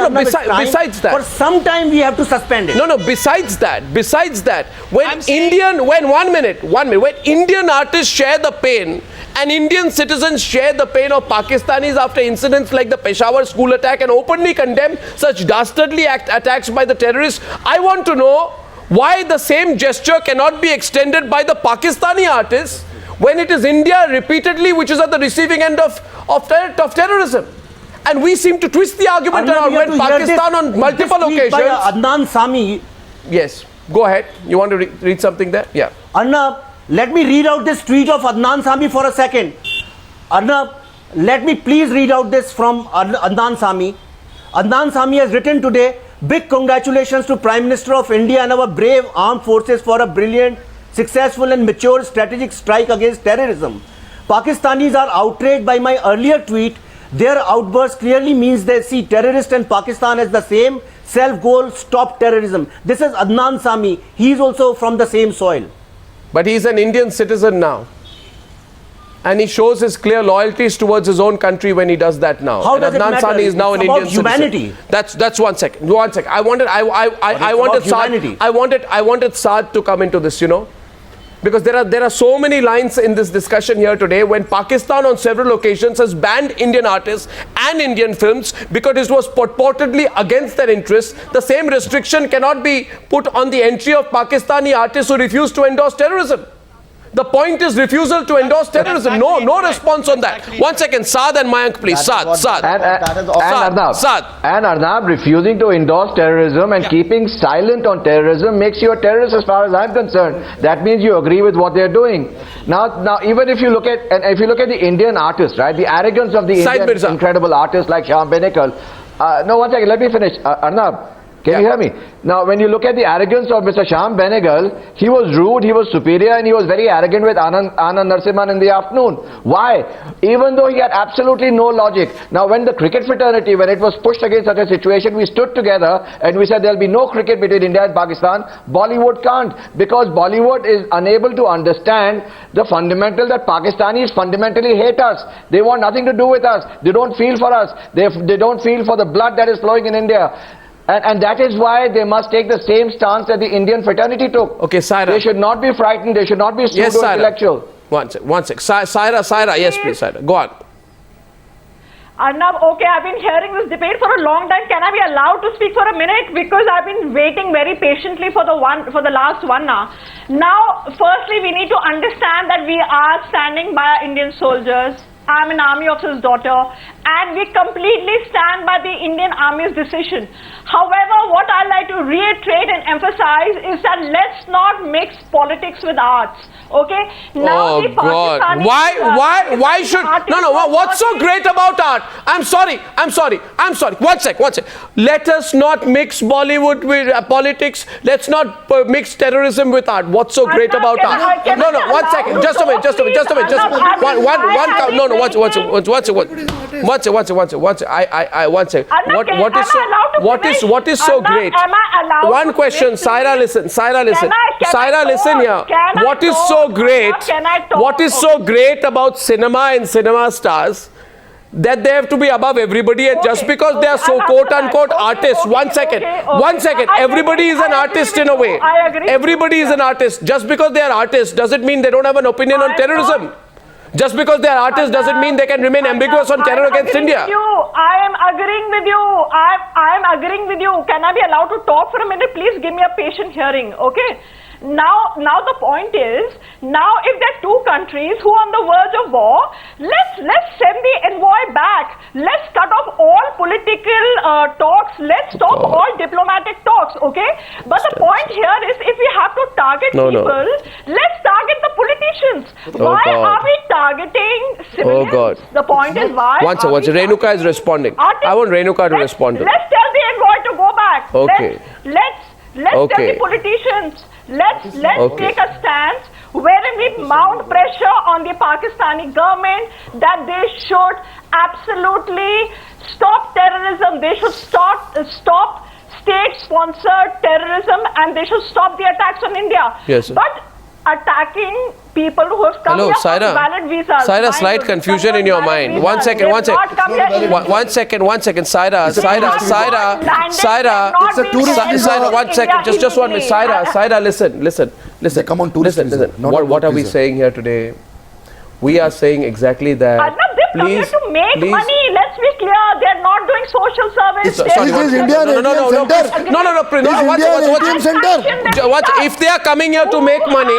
besides that, for some time we have to suspend it. Besides that, when Indian artists share the pain, and Indian citizens share the pain of Pakistanis after incidents like the Peshawar school attack and openly condemn such dastardly attacks by the terrorists, I want to know why the same gesture cannot be extended by the Pakistani artists when it is India repeatedly which is at the receiving end of terrorism. And we seem to twist the argument around when Pakistan on multiple occasions... Adnan Sami. Yes, go ahead. You want to read something there? Yeah. Arnab, let me read out this tweet of Adnan Sami for a second. Arnab, let me please read out this from Adnan Sami. Adnan Sami has written today, big congratulations to Prime Minister of India and our brave armed forces for a brilliant, successful and mature strategic strike against terrorism. Pakistanis are outraged by my earlier tweet. Their outburst clearly means they see terrorists and Pakistan as the same self-goal, stop terrorism. This is Adnan Sami. He is also from the same soil. But he's an Indian citizen now. And he shows his clear loyalties towards his own country when he does that now. How does it matter? Sani is now an Indian humanity. Citizen. That's 1 second. 1 second. I wanted Saad to come into this, because there are so many lines in this discussion here today when Pakistan on several occasions has banned Indian artists and Indian films because it was purportedly against their interests. The same restriction cannot be put on the entry of Pakistani artists who refuse to endorse terrorism. The point is refusal to endorse terrorism. No response on that. 1 second, Saad and Mayank, please. Saad. And Arnab, refusing to endorse terrorism and keeping silent on terrorism makes you a terrorist as far as I'm concerned. That means you agree with what they're doing. Now, even if you look at the Indian artists, right, the arrogance of the Indian incredible artists like Shah, no, 1 second, let me finish. Arnab, can you hear me? Now, when you look at the arrogance of Mr. Sham Benegal, he was rude, he was superior, and he was very arrogant with Anand Narasimhan in the afternoon. Why? Even though he had absolutely no logic. Now, when the cricket fraternity, when it was pushed against such a situation, we stood together and we said there will be no cricket between India and Pakistan. Bollywood can't, because Bollywood is unable to understand the fundamental that Pakistanis fundamentally hate us. They want nothing to do with us. They don't feel for us. They don't feel for the blood that is flowing in India. And that is why they must take the same stance that the Indian fraternity took. Okay, Saira. They should not be frightened. They should not be pseudo-intellectual. Yes, one sec. Saira, yes, please, Saira. Go on. Arnab, okay, I've been hearing this debate for a long time. Can I be allowed to speak for a minute? Because I've been waiting very patiently for the last 1 hour. Now, firstly, we need to understand that we are standing by our Indian soldiers. I'm an army officer's daughter, and we completely stand by the Indian Army's decision. However, what I like to reiterate and emphasize is that let's not mix politics with arts. Okay? Now oh God! Why should What's so great about art? I'm sorry. 1 sec. Let us not mix Bollywood with politics. Let's not mix terrorism with art. What's so great about art? 1 second. Just a minute. What? please. One second. One second. Arnab, What is am I allowed to finish? what is so Arnab, great? am I allowed One to question. finish? Saira, listen. Can I Saira, listen talk? here. Can I What is talk? so great? Arnab, can I talk? What is so great about cinema and cinema stars? That they have to be above everybody, and just because they are so I'll quote answer that. unquote artists. One second. Everybody is an artist in a way. I agree. Everybody is an artist. Just because they are artists doesn't mean they don't have an opinion on terrorism. Just because they are artists doesn't mean they can remain ambiguous on terror against India. I am agreeing with you. I am agreeing with you. Can I be allowed to talk for a minute? Please give me a patient hearing, okay? Now the point is, now if there are two countries who are on the verge of war, let's send the envoy back. Let's cut off all political talks. Let's stop all diplomatic talks, okay? But the point here is, if we have to target people, let's target the politicians. Why are we targeting civilians? Oh God. The point is why. Once Renuka is responding. I want Renuka to respond to. Let's tell the envoy to go back. Okay. Let's tell the politicians. Let's take a stance wherein we mount pressure on the Pakistani government that they should absolutely stop terrorism. They should stop state-sponsored terrorism, and they should stop the attacks on India. Yes, sir. But attacking people who have come here Saira. on valid visas. Saira, slight confusion in your mind. One second. Saira. It's a tourist visa. Saira, 1 second. Just 1 minute. Saira, listen. They come on tourist visa, not on What work are we visa. saying here today? We are saying exactly that. Arnab, they've come here to make money. Let's be clear. They're not doing social service. This is India ATM center. If they are coming here to make money,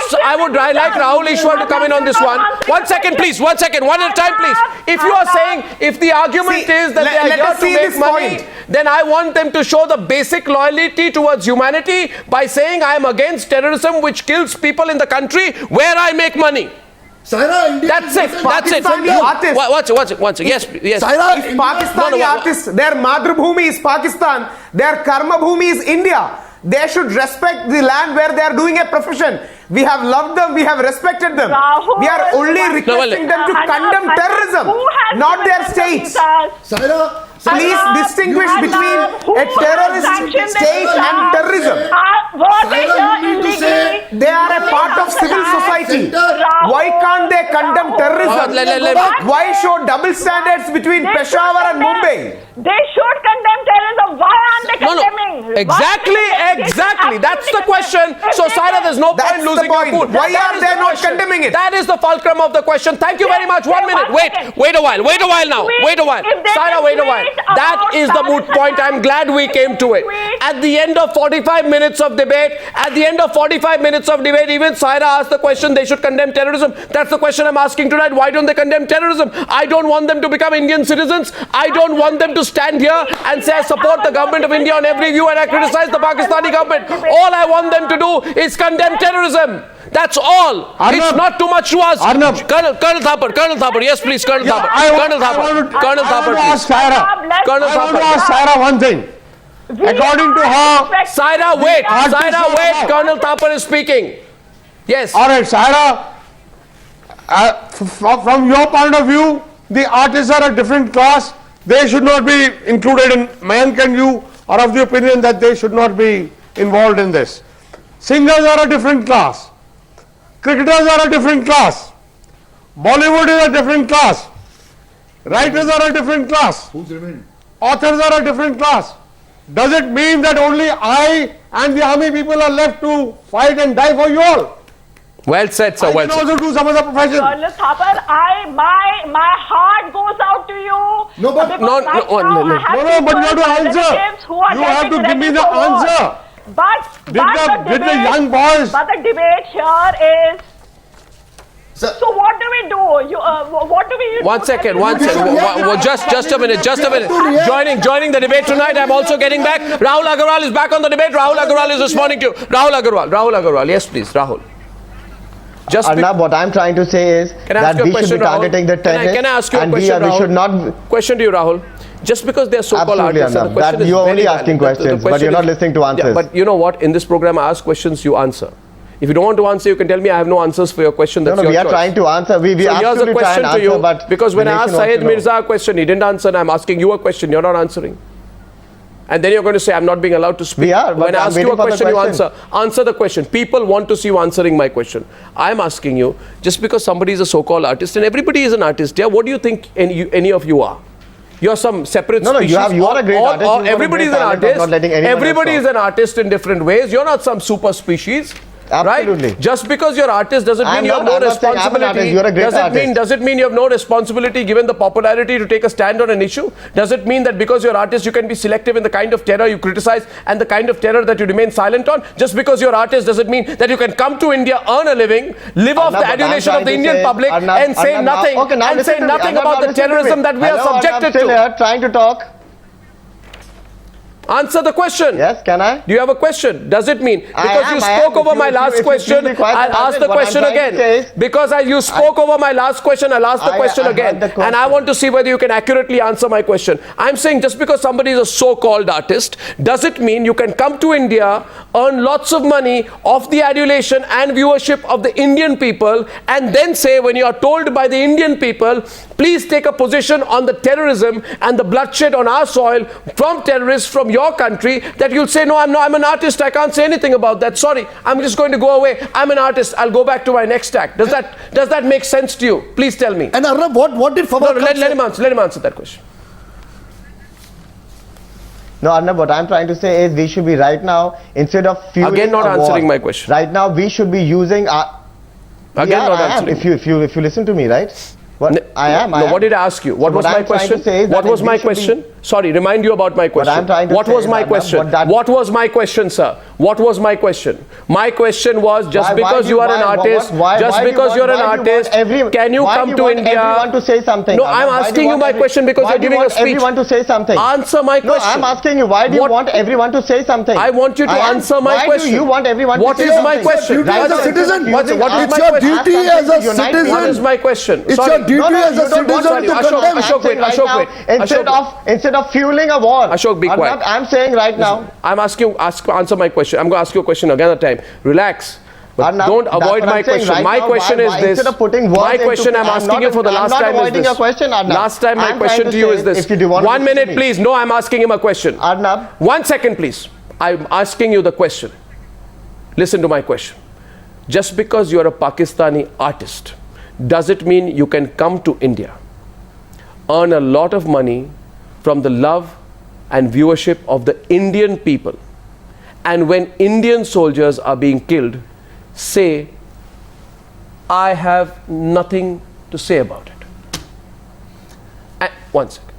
so I would like Rahul Easwar to come in on this one. 1 second, please. 1 second. One at a time, please. If you are saying, if the argument is that they are here to make money, then I want them to show the basic loyalty towards humanity by saying I am against terrorism which kills people in the country where I make money. Saira, India That's it. Watch it. Yes. Saira, If Pakistani artists, their Madrubhumi is Pakistan, their Karma Bhumi is India. They should respect the land where they are doing a profession. We have loved them, we have respected them. Rahul, we are only requesting them to condemn terrorism, not their states. Saira, Please distinguish between a terrorist state and terrorism. They are a part of civil society. Why can't they condemn terrorism? Why show double standards between Peshawar and Mumbai? They should condemn terrorism. Why aren't they condemning? Exactly. That's the question. So, Saira, there's no point losing your cool. Why are they not condemning it? That is the fulcrum of the question. Thank you very much. 1 minute. Wait a while now. Saira, wait a while. That is the moot point. I'm glad we came to it. At the end of 45 minutes of debate, even Saira asked the question, they should condemn terrorism. That's the question I'm asking tonight. Why don't they condemn terrorism? I don't want them to become Indian citizens. I don't want them to stand here and say I support the government of India on every view and I criticize the Pakistani government. All I want them to do is condemn terrorism. That's all. Arnab, it's not too much to ask. Arnab. Colonel Thapar. Yes, please, Colonel Thapar. Colonel Thapar, please. I want to ask Saira one thing. According to her, Saira, wait. Colonel Thapar is speaking. Yes. All right, Saira. From your point of view, the artists are a different class. They should not be included in. Mayank and you are of the opinion that they should not be involved in this. Singers are a different class. Cricketers are a different class. Bollywood is a different class. Writers are a different class. Authors are a different class. Does it mean that only I and the army people are left to fight and die for you all? Well said, sir. I can also do some other profession. Colonel Thapar, my heart goes out to you. No, but but you have to answer. You have to give me the answer. Did the young boys? But the debate here is. So what do we do? What do we? 1 second. Just a minute. Joining the debate tonight. I'm also getting back. Rahul Agarwal is back on the debate. Rahul Agarwal is responding to you. Rahul Agarwal. Yes, please, Rahul. Arnab, what I'm trying to say is that we should be targeting the terrorists. Can I ask you a and question, we should not. Question to you, Rahul. Just because they're so-called Absolutely, artists, and the question that is you're very only valid. asking The questions, but question you're not is- listening to answers. Yeah, but you know what? In this program, I ask questions, you answer. If you don't want to answer, you can tell me I have no answers for your question. That's no, your we are choice. trying to answer. We so here's a absolutely question try and to you, answer, but because when the I asked nation wants Syed to know. Mirza a question, he didn't answer, and I'm asking you a question, you're not answering. And then you're going to say, I'm not being allowed to speak. We are, when but I I'm ask you waiting a for the question, you question. answer. Answer the question. People want to see you answering my question. I'm asking you, just because somebody is a so-called artist, and everybody is an artist, yeah, what do you think any of you are? You're some separate No, species. you are a great artist. You've got a Everybody great is an talent of artist. not letting anyone else Everybody talk. is an artist in different ways. You're not some super species. Absolutely. Right? Just because you're artist doesn't mean you have no responsibility. You're a great Does it mean you have no responsibility given the popularity to take a stand on an issue? Does it mean that because you're artist you can be selective in the kind of terror you criticize and the kind of terror that you remain silent on? Just because you're artist does it mean that you can come to India, earn a living, live off the adulation of the Indian public and say nothing about the terrorism that we are subjected to? I'm still here trying to talk. Answer the question. Yes, can I? Do you have a question? Does it mean, because you spoke over my last question, I'll ask the question again. Because you spoke over my last question, I'll ask the question again. And I want to see whether you can accurately answer my question. I'm saying just because somebody is a so-called artist, does it mean you can come to India, earn lots of money off the adulation and viewership of the Indian people, and then say when you are told by the Indian people, please take a position on the terrorism and the bloodshed on our soil from terrorists from your country, that you'll say, no, I'm an artist, I can't say anything about that, sorry, I'm just going to go away, I'm an artist, I'll go back to my next act. Does that make sense to you? Please tell me. And Arnab, what did Fawad let him answer that question. No, Arnab, what I'm trying to say is we should be right now, instead of fueling Again not a war, answering my question. Right now we should be using our... Again not answering. If you listen to me, right? I am. What did I ask you? What was my question? What was my question? Sorry, remind you about my question. What was my question? What was my question, sir? What was my question? My question was, just because you are an artist, just because you're an artist, can you come to India? Everyone to say something. No, I'm asking you my question because you're giving a speech. Everyone to say something. Answer my question. No, I'm asking you, why do you want everyone to say something? I want you to answer my question. Why do you want everyone to say something? What is my question? As a citizen, what is it's your duty as a citizen. What is my question? It's your duty as a citizen to condemn. Ashok, instead of fueling a war. Ashok, be quiet. I'm saying right now. I'm asking you, answer my question. I'm going to ask you a question again at a time. Relax. But don't avoid my question. Right my question is this. My question I'm asking you for the last time is this. Last time my question to you is this. 1 minute, please. No, I'm asking him a question. Arnab. 1 second, please. I'm asking you the question. Listen to my question. Just because you're a Pakistani artist, does it mean you can come to India, earn a lot of money from the love and viewership of the Indian people, and when Indian soldiers are being killed, say, I have nothing to say about it? And 1 second.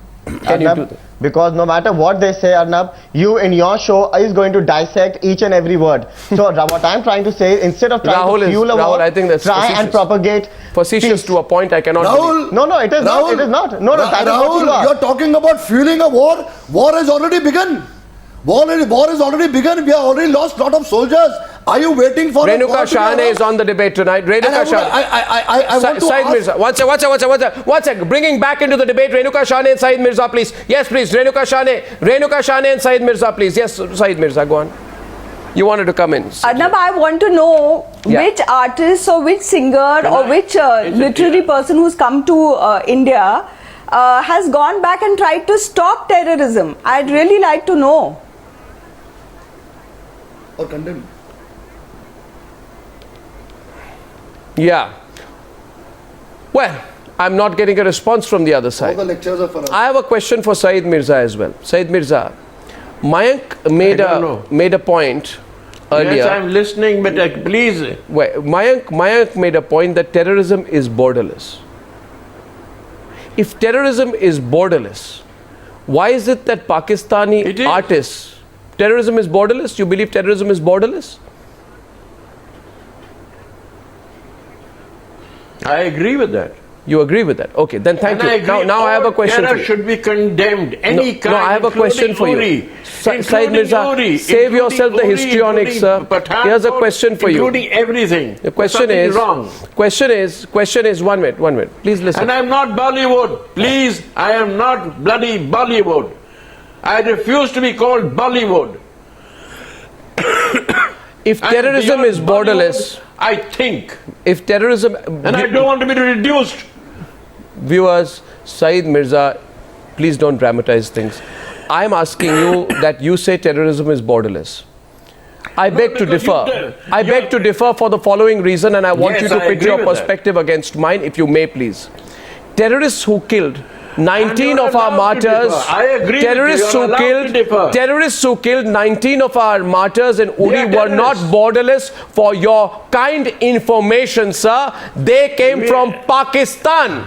Can you do that? Because no matter what they say, Arnab, you in your show is going to dissect each and every word. So what I'm trying to say, instead of trying to fuel a war, I think that's try facetious. and propagate facetious to a point I cannot believe. No, it is not. It is not. No, that is what you are. You're talking about fueling a war. War has already begun. War has already begun. We have already lost a lot of soldiers. Are you waiting for Renuka Shahane is on the debate tonight. Renuka Shahane. Saeed Mirza. One second. Bringing back into the debate Renuka Shahane and Saeed Mirza, please. Yes, please. Renuka Shahane and Saeed Mirza, please. Yes, Saeed Mirza, go on. You wanted to come in. Arnab, I want to know which artist or which singer or which literary person who's come to India has gone back and tried to stop terrorism. I'd really like to know. Or condemn. Yeah. Well, I'm not getting a response from the other side. All the lectures are for us. I have a question for Saeed Mirza as well. Saeed Mirza, Mayank made a point earlier. Yes, I'm listening, but please. Wait, Mayank made a point that terrorism is borderless. If terrorism is borderless, why is it that Pakistani artists, terrorism is borderless? You believe terrorism is borderless? I agree with that. You agree with that? Okay, then thank you. Now I have a question for you. Terror should be condemned. Any kind. No, I have a question for you. Saeed Mirza, save yourself the histrionics, sir. Here's a question for you. Including everything. The question is wrong. Question is 1 minute. Please listen. And I'm not Bollywood. Please, I am not bloody Bollywood. I refuse to be called Bollywood. If And terrorism beyond is borderless, I think, if terrorism, and I don't want to be reduced. viewers, Saeed, Mirza, please don't dramatize things. I'm asking you that you say terrorism is borderless. I beg to because differ. I beg to differ for the following reason, and I want Yes, you to I pit agree your with that. perspective against mine, if you may, please. Terrorists who killed 19 you're of our allowed to martyrs. differ. I agree with you. Terrorists You're who allowed to killed differ. terrorists who killed 19 of our martyrs in Uri They are were not terrorists. borderless. For your kind information, sir, they came from Pakistan.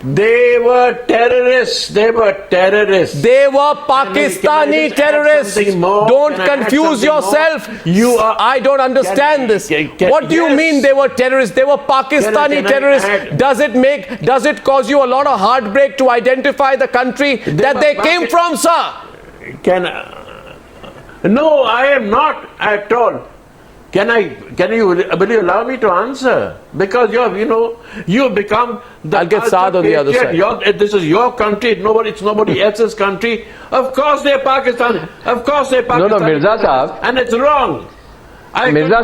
They were terrorists. They were terrorists. They were Can I Pakistani just add terrorists. something more? Don't Can I add confuse something more? yourself. You are. I don't understand this. What do you yes. mean they were terrorists? They were Pakistani Can I terrorists. add- Does it cause you a lot of heartbreak to identify the country that were they came from, sir? No, I am not at all. Will you allow me to answer? Because you've become the I'll get Saad on the other side. This is your country. It's nobody else's country. Of course they're Pakistani. Of course they're Pakistani. No, Mirza Sahab. And it's wrong. Mirza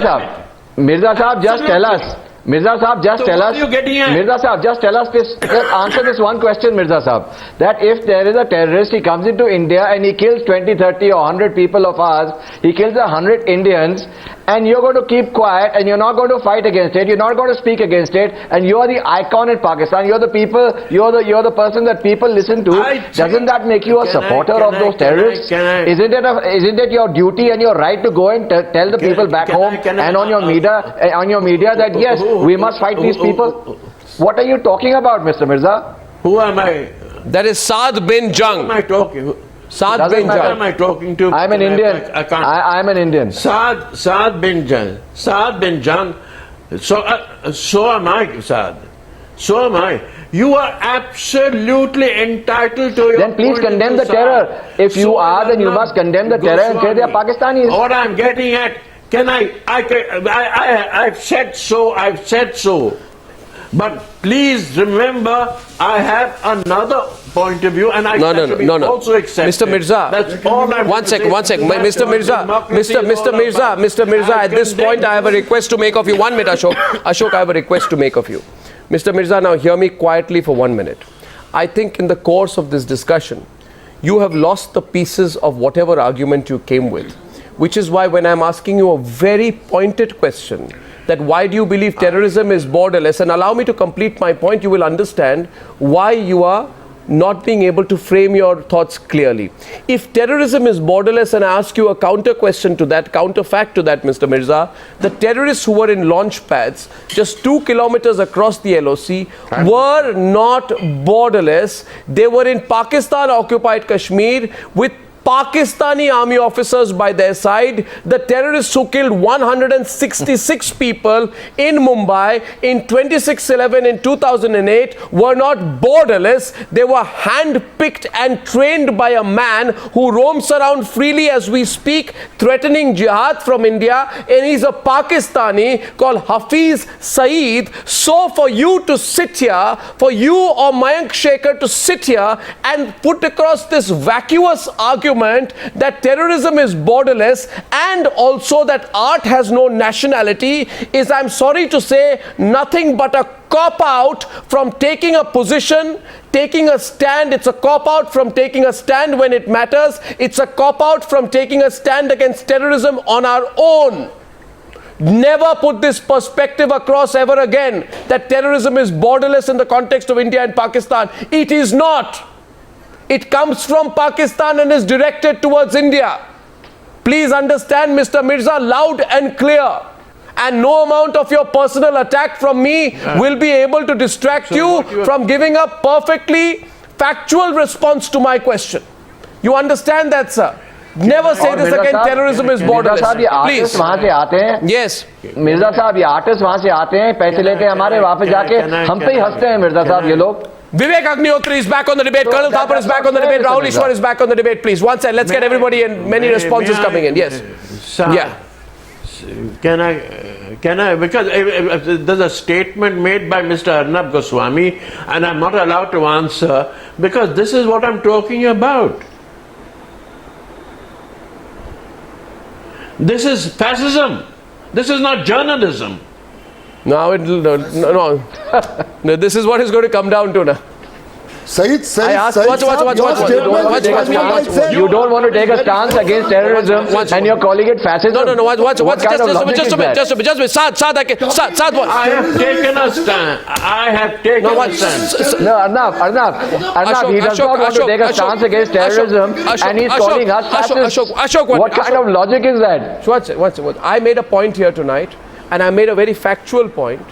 Sahab, just tell us. Mirza Sahab, just So tell what us. are you getting at? Mirza Sahab, just tell us this. Just answer this one question, Mirza Sahab. That if there is a terrorist, he comes into India and he kills 20, 30 or 100 people of ours, he kills 100 Indians, and you're going to keep quiet and you're not going to fight against it, you're not going to speak against it, and you're the icon in Pakistan, you're the people, you're the person that people listen to. Doesn't that make you a supporter of those terrorists? Isn't it your duty and your right to go and tell the people back home and on your media that yes, we must fight these people? What are you talking about, Mr. Mirza? Who am I? That is Saad bin Jung. Who am I talking? Saad Doesn't bin matter. Who Jung. am I talking to? I'm an Indian. I can't. I'm an Indian. Saad bin Jung. Saad bin Jung. So am I, Saad. So am I. You are absolutely entitled to your. Then please political condemn the side. terror. If you So are, then you Arnab must condemn the terror and say they are Pakistanis. What I'm getting at, I've said so, But please remember, I have another point of view, and No. also accepted. Mr. Mirza, That's all I'm one second. Mr. Mirza, at this point I have a request to make of you. 1 minute, Ashok. Ashok, I have a request to make of you. Mr. Mirza, now hear me quietly for 1 minute. I think in the course of this discussion, you have lost the pieces of whatever argument you came with, which is why when I'm asking you a very pointed question, that why do you believe terrorism is borderless, and allow me to complete my point, you will understand why you are not being able to frame your thoughts clearly. If terrorism is borderless, and I ask you a counter question to that, counter fact to that, Mr. Mirza, the terrorists who were in launch pads just 2 kilometers across the LOC were not borderless. They were in Pakistan occupied Kashmir with Pakistani army officers by their side. The terrorists who killed 166 people in Mumbai in 26/11 in 2008 were not borderless. They were hand-picked and trained by a man who roams around freely as we speak, threatening jihad from India, and he's a Pakistani called Hafiz Saeed. So for you to sit here, for you or Mayank Shekhar to sit here and put across this vacuous argument that terrorism is borderless and also that art has no nationality is, I'm sorry to say, nothing but a cop-out from taking a position, taking a stand. It's a cop-out from taking a stand when it matters. It's a cop-out from taking a stand against terrorism on our own. Never put this perspective across ever again, that terrorism is borderless in the context of India and Pakistan. It is not. It comes from Pakistan and is directed towards India. Please understand, Mr. Mirza, loud and clear. And no amount of your personal attack from me will be able to distract you from giving a perfectly factual response to my question. You understand that, sir? Never say this again, terrorism is borderless. Please. Yes. Mirza साहब, ये artist वहाँ से आते हैं, पैसे लेते हैं हमारे, वापस जाके हम पे ही हंसते हैं मिर्जा साहब ये लोग. Vivek Agnihotri is back on the debate. Colonel Thapar is back on the debate. Rahul Easwar is back on the debate. Please, one second. Let's get everybody in. Many responses coming in. Yes. Yeah. Can I, because there's a statement made by Mr. Arnab Goswami, and I'm not allowed to answer, because this is what I'm talking about. This is fascism. This is not journalism. Now no. No, this is what is going to come down to now. Saeed, I asked, watch. You don't want to take a stance against terrorism and you're calling it fascism. No, watch. What kind of logic is that? Just a minute. Saad, what? I have taken a stand. No, Arnab, he does not want to take a stance against terrorism and he's calling us fascists. Ashok, what kind of logic is that? Watch. I made a point here tonight, and I made a very factual point.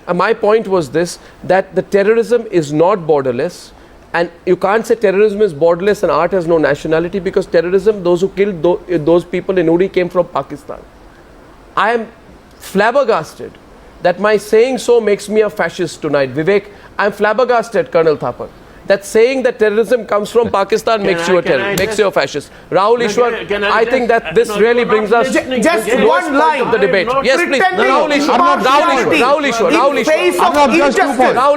And my point was this, that the terrorism is not borderless, and you can't say terrorism is borderless and art has no nationality, because terrorism, those who killed those people in Uri came from Pakistan. I am flabbergasted that my saying so makes me a fascist tonight. Vivek, I am flabbergasted, Colonel Thapar, that saying that terrorism comes from Pakistan makes you a terrorist, makes you a fascist. Rahul, Easwar, I think that this really brings us just one line of the debate. Yes, please. Rahul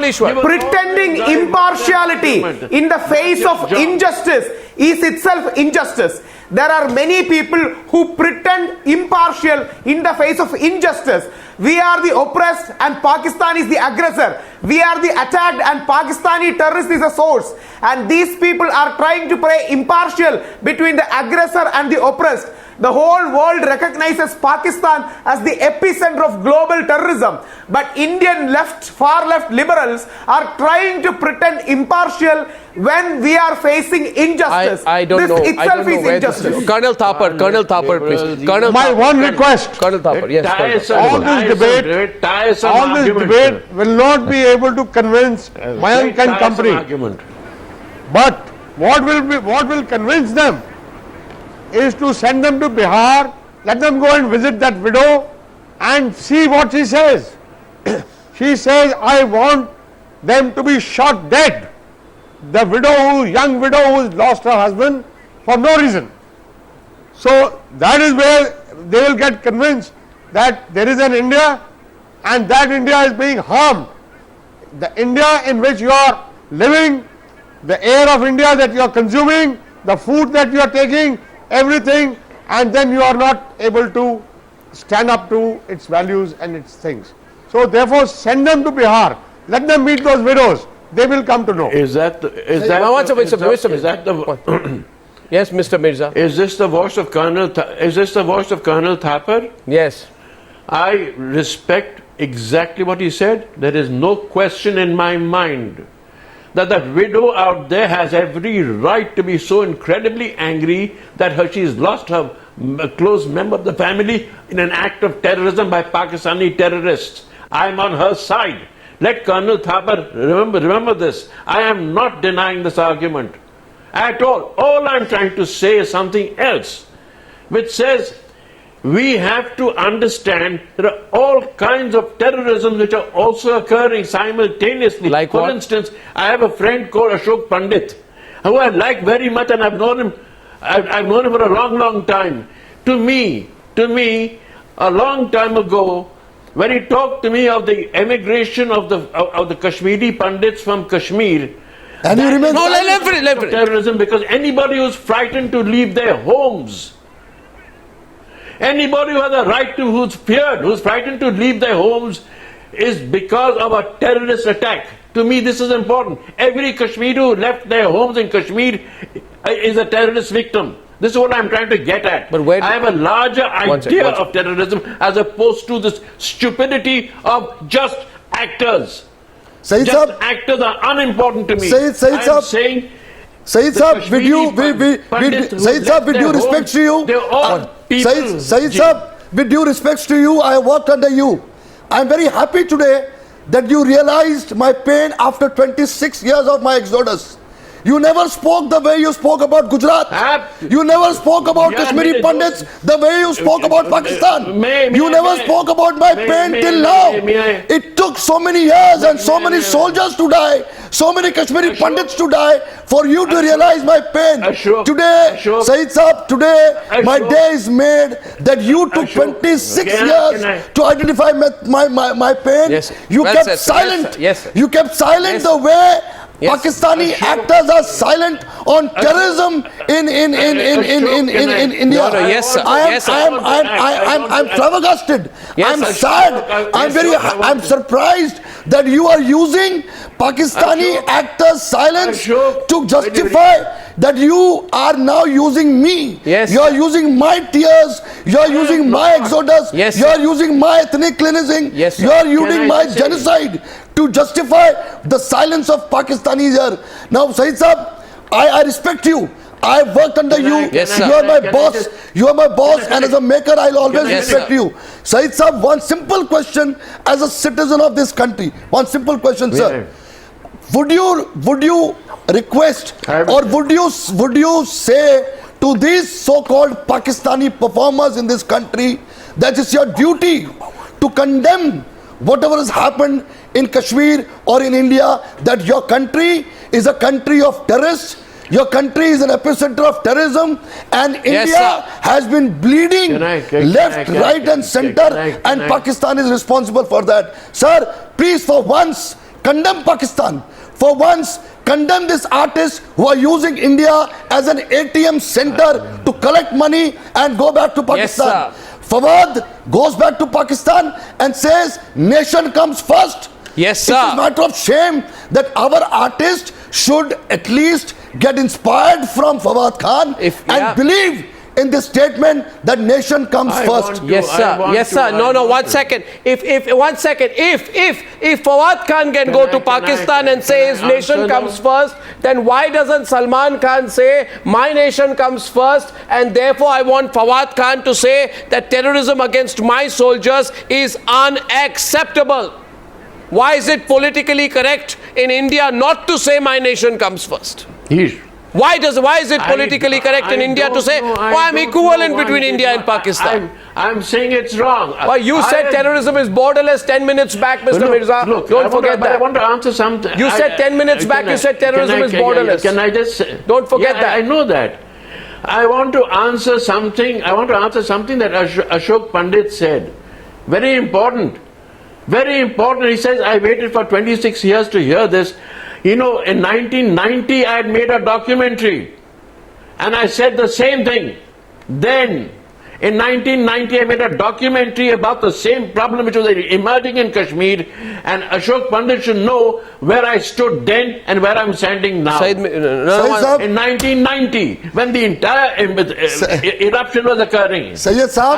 Easwar. Pretending impartiality in the face of injustice is itself injustice. There are many people who pretend impartial in the face of injustice. We are the oppressed and Pakistan is the aggressor. We are the attacked and Pakistani terrorist is a source. And these people are trying to play impartial between the aggressor and the oppressed. The whole world recognizes Pakistan as the epicenter of global terrorism. But Indian far left liberals are trying to pretend impartial when we are facing injustice. I don't know. This itself is injustice. Colonel Thapar, please. My one request. Colonel Thapar, yes. All this debate will not be able to convince Mayank and company. But what will convince them is to send them to Bihar, let them go and visit that widow and see what she says. She says, I want them to be shot dead. The young widow who lost her husband for no reason. So that is where they will get convinced that there is an India and that India is being harmed. The India in which you are living, the air of India that you are consuming, the food that you are taking, everything, and then you are not able to stand up to its values and its things. So therefore send them to Bihar, let them meet those widows, they will come to know. Is that the Yes, Mr. Mirza. Is this the voice of Colonel Thapar? Yes. I respect exactly what he said. There is no question in my mind that that widow out there has every right to be so incredibly angry that she's lost her close member of the family in an act of terrorism by Pakistani terrorists. I'm on her side. Let Colonel Thapar remember this. I am not denying this argument at all. All I'm trying to say is something else, which says we have to understand there are all kinds of terrorism which are also occurring simultaneously. Like For what? instance, I have a friend called Ashoke Pandit, who I like very much, and I've known him for a long time. To me, a long time ago, when he talked to me of the emigration of the Kashmiri Pandits from Kashmir, And you remain let terrorism, because anybody who's frightened to leave their homes, anybody who has a right to, who's frightened to leave their homes, is because of a terrorist attack. To me, this is important. Every Kashmiri who left their homes in Kashmir is a terrorist victim. This is what I'm trying to get at. But where I have a larger idea of terrorism as opposed to this stupidity of just actors. Saeed Just Saab, actors are unimportant to me. Saeed I'm Saab, saying Saeed the Saab, Kashmiri Saeed Saab, with due respect to you, they're all people. Saeed Saab, with due respect to you, I have worked under you. I am very happy today that you realized my pain after 26 years of my exodus. You never spoke the way you spoke about Gujarat. You never spoke about Kashmiri Pandits the way you spoke about Pakistan. You never spoke about my pain till now. It took so many years and so many soldiers to die, so many Kashmiri Pandits to die for you to realize my pain. Today, Saeed Saab, today my day is made that you took 26 years to identify my pain. Yes. You Well kept said. silent. Yes. You kept silent Yes. the way Pakistani actors are silent on terrorism in India. No, yes, sir. I'm flabbergasted. Yes, I'm sir. sad. I'm surprised that you are using Pakistani actors' silence to justify that you are now using me. Yes, you are using my tears. You are using my exodus. Yes, you are using my ethnic cleansing. Yes, you are using my genocide to justify the silence of Pakistanis here. Now, Saeed Saab, I respect you. I worked under you. Yes, sir. You are my boss. You are my boss, and as a maker, I'll always respect you. Saeed Saab, one simple question as a citizen of this country. One simple question, sir. Would you request or would you say to these so-called Pakistani performers in this country that it's your duty to condemn whatever has happened in Kashmir or in India, that your country is a country of terrorists, your country is an epicenter of terrorism, and India has been bleeding left, right and center, and Pakistan is responsible for that. Sir, please for once condemn Pakistan. For once, condemn these artists who are using India as an ATM center to collect money and go back to Pakistan. Yes, Fawad goes back to Pakistan and says, nation comes first. Yes, sir. It is a matter of shame that our artists should at least get inspired from Fawad Khan and believe in this statement that nation comes first. Yes, sir. Yes, sir. No, 1 second. If Fawad Khan can go to Pakistan and say his nation comes first, then why doesn't Salman Khan say my nation comes first, and therefore I want Fawad Khan to say that terrorism against my soldiers is unacceptable? Why is it politically correct in India not to say my nation comes first? Why is it politically correct in India to say, I'm equivalent between India and Pakistan? I'm saying it's wrong. Well, you said terrorism is borderless 10 minutes back, Mr. Mirza. Don't forget that. I want to answer something. You said 10 minutes back, you said terrorism is borderless. Can I just... Don't forget that. I know that. I want to answer something that Ashok Pandit said. Very important. Very important. He says, I waited for 26 years to hear this. You know, in 1990, I had made a documentary. And I said the same thing. Then, in 1990, I made a documentary about the same problem which was emerging in Kashmir. And Ashok Pandit should know where I stood then and where I'm standing now. Saeed, in 1990, when the entire eruption was occurring. Sayyid Saab,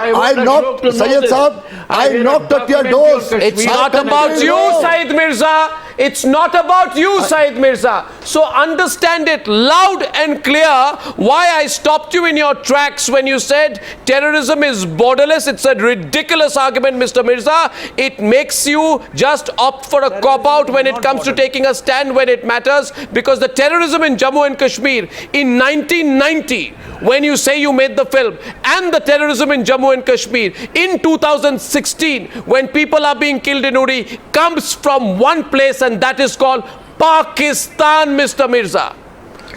I knocked at your doors. It's not about you, Saeed Mirza. It's not about you, Saeed Mirza. So understand it loud and clear why I stopped you in your tracks when you said terrorism is borderless. It's a ridiculous argument, Mr. Mirza. It makes you just opt for a cop-out when it comes to taking a stand when it matters, because the terrorism in Jammu and Kashmir in 1990, when you say you made the film, and the terrorism in Jammu and Kashmir in 2016, when people are being killed in Uri, comes from one place, and that is called Pakistan, Mr. Mirza.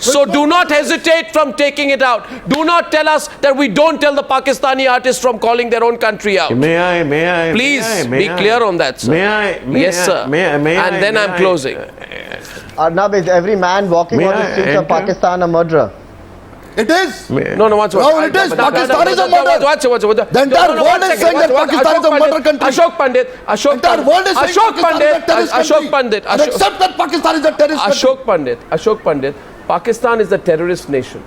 So do not hesitate from taking it out. Do not tell us that we don't tell the Pakistani artists from calling their own country out. Please be clear on that, sir. Yes, sir. And then I'm closing. Arnab, is every man walking on the streets of Pakistan a murderer? It is. No, it is. Pakistan is a murder. The entire world is saying that Pakistan is a murder country. Ashok Pandit. Accept that Pakistan is a terrorist country. Ashok Pandit. Pakistan is a terrorist nation.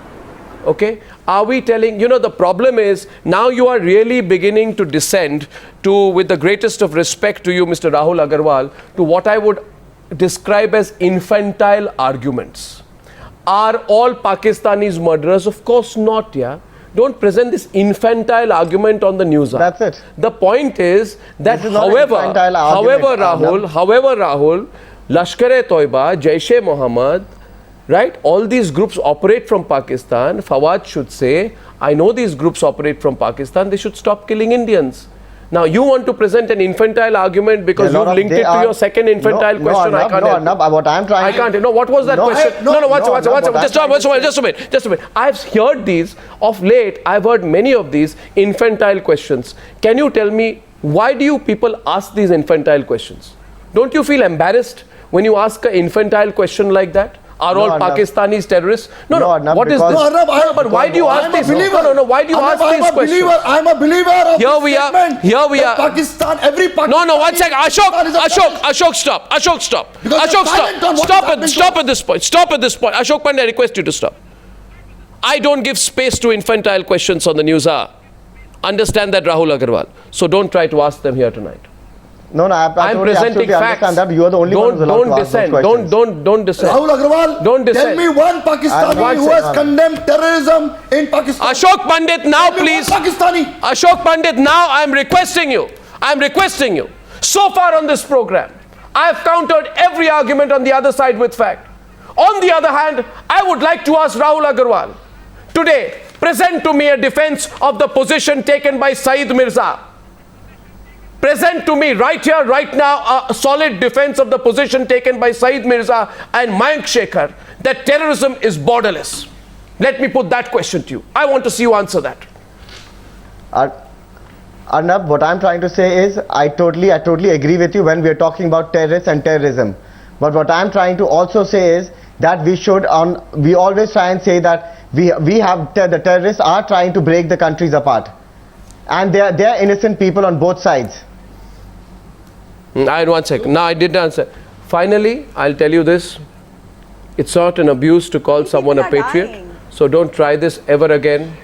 Okay? Are we telling, the problem is, now you are really beginning to descend to, with the greatest of respect to you, Mr. Rahul Agarwal, to what I would describe as infantile arguments. Are all Pakistanis murderers? Of course not, yeah. Don't present this infantile argument on the news. That's it. The point is that however Rahul, Lashkar-e-Toiba, Jaish-e-Mohammed, right, all these groups operate from Pakistan. Fawad should say, I know these groups operate from Pakistan, they should stop killing Indians. Now, you want to present an infantile argument because you linked it to your second infantile question. I can't help. What I'm trying I can't. No, what was that question? Just a minute. I've heard these of late. I've heard many of these infantile questions. Can you tell me, why do you people ask these infantile questions? Don't you feel embarrassed when you ask an infantile question like that? Are all Arnab. Pakistanis terrorists? No, No, no. Arnab, What is because- this? No, Arnab, But why do you ask I'm a these? believer. No. Why do you ask I'm these a questions? believer. I'm a believer of Here this we are. statement Here we that are. Pakistan, every Pakistan. No, one second. Pakistan is a terrorist. Ashok, stop. Ashok, stop. Because Ashok, you're silent on stop. what is happening. Stop at this point. Stop at this point. Ashok Pandit, I request you to stop. I don't give space to infantile questions on the news hour. Understand that, Rahul Agarwal. So don't try to ask them here tonight. No, I I'm totally, presenting absolutely facts. understand that. You are the only one who's allowed to ask those dissent. questions. Don't dissent. Rahul Agarwal, Don't tell dissent. me one Pakistani One who second, has condemned terrorism in Pakistan. Ashok Pandit, now Tell me one please. Pakistani. Ashok Pandit, now I'm requesting you. So far on this program, I have countered every argument on the other side with fact. On the other hand, I would like to ask Rahul Agarwal, today, present to me a defense of the position taken by Saeed Mirza. Present to me right here, right now, a solid defense of the position taken by Saeed Mirza and Mayank Shekhar that terrorism is borderless. Let me put that question to you. I want to see you answer that. Arnab, what I'm trying to say is, I totally agree with you when we are talking about terrorists and terrorism. But what I'm trying to also say is that we always try and say that the terrorists are trying to break the countries apart, and they are innocent people on both sides. One second. No, I didn't answer. Finally, I'll tell you this. It's not an abuse to call someone a patriot. So don't try this ever again.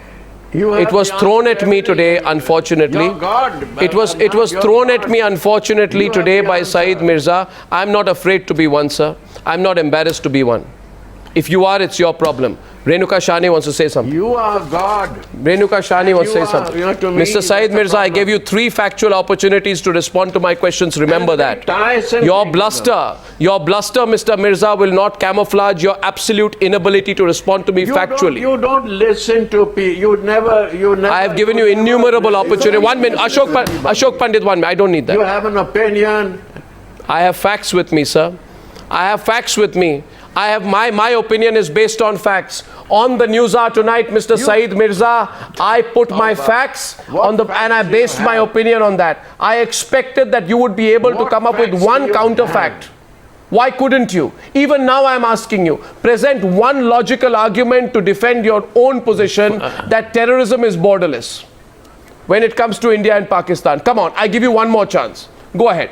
It was thrown at me today, unfortunately. It was thrown at me, unfortunately, today by Saeed Mirza. I'm not afraid to be one, sir. I'm not embarrassed to be one. If you are, it's your problem. Renuka Shahane wants to say something. You are God. Renuka Shahane wants to say something. Mr. Saeed Mirza, I gave you 3 factual opportunities to respond to my questions. Remember that. Your bluster, Mr. Mirza, will not camouflage your absolute inability to respond to me factually. You don't listen to people. You never. I have given you innumerable opportunities. 1 minute. Ashok Pandit, 1 minute. I don't need that. You have an opinion. I have facts with me, sir. I have facts with me. I have my opinion is based on facts. On the news hour tonight, Mr. Saeed Mirza, I put my facts on and I based my opinion on that. I expected that you would be able to come up with one counterfact. Why couldn't you? Even now I'm asking you, present one logical argument to defend your own position that terrorism is borderless when it comes to India and Pakistan. Come on, I give you one more chance. Go ahead.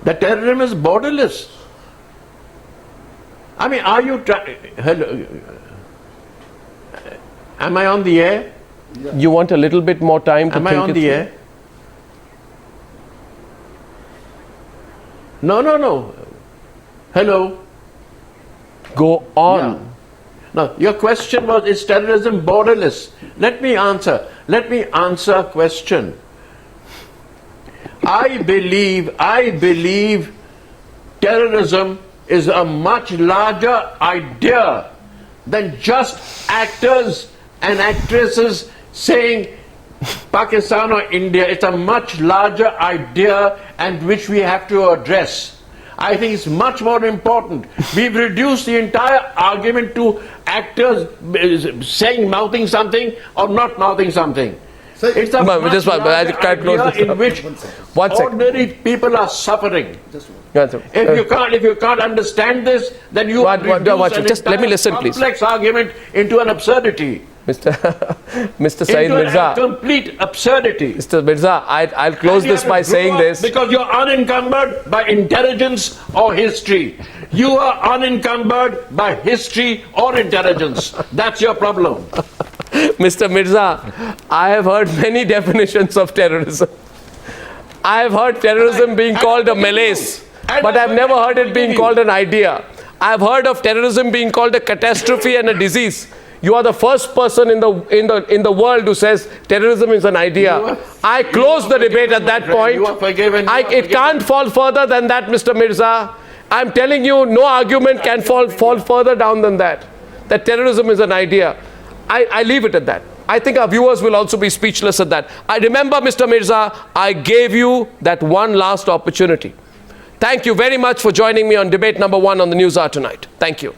The terrorism is borderless. I mean, are you trying? Hello. Am I on the air? You want a little bit more time to think it through? Am I on the air? No. Hello. Go on. Yeah. Now, your question was, is terrorism borderless? Let me answer a question. I believe terrorism is a much larger idea than just actors and actresses saying Pakistan or India. It's a much larger idea and which we have to address. I think it's much more important. We've reduced the entire argument to actors mouthing something or not mouthing something. It's a much larger idea in which ordinary people are suffering. If you can't understand this, then you just let me listen, please. Complex argument into an absurdity. Mr. Saeed Mirza. Into a complete absurdity. Mr. Mirza, I'll close this by saying this. Because you're unencumbered by intelligence or history. You are unencumbered by history or intelligence. That's your problem. Mr. Mirza, I have heard many definitions of terrorism. I have heard terrorism being called a malaise, but I've never heard it being called an idea. I've heard of terrorism being called a catastrophe and a disease. You are the first person in the world who says terrorism is an idea. I close the debate at that point. It can't fall further than that, Mr. Mirza. I'm telling you, no argument can fall further down than that. That terrorism is an idea. I leave it at that. I think our viewers will also be speechless at that. I remember, Mr. Mirza, I gave you that one last opportunity. Thank you very much for joining me on debate number 1 on the News Hour tonight. Thank you.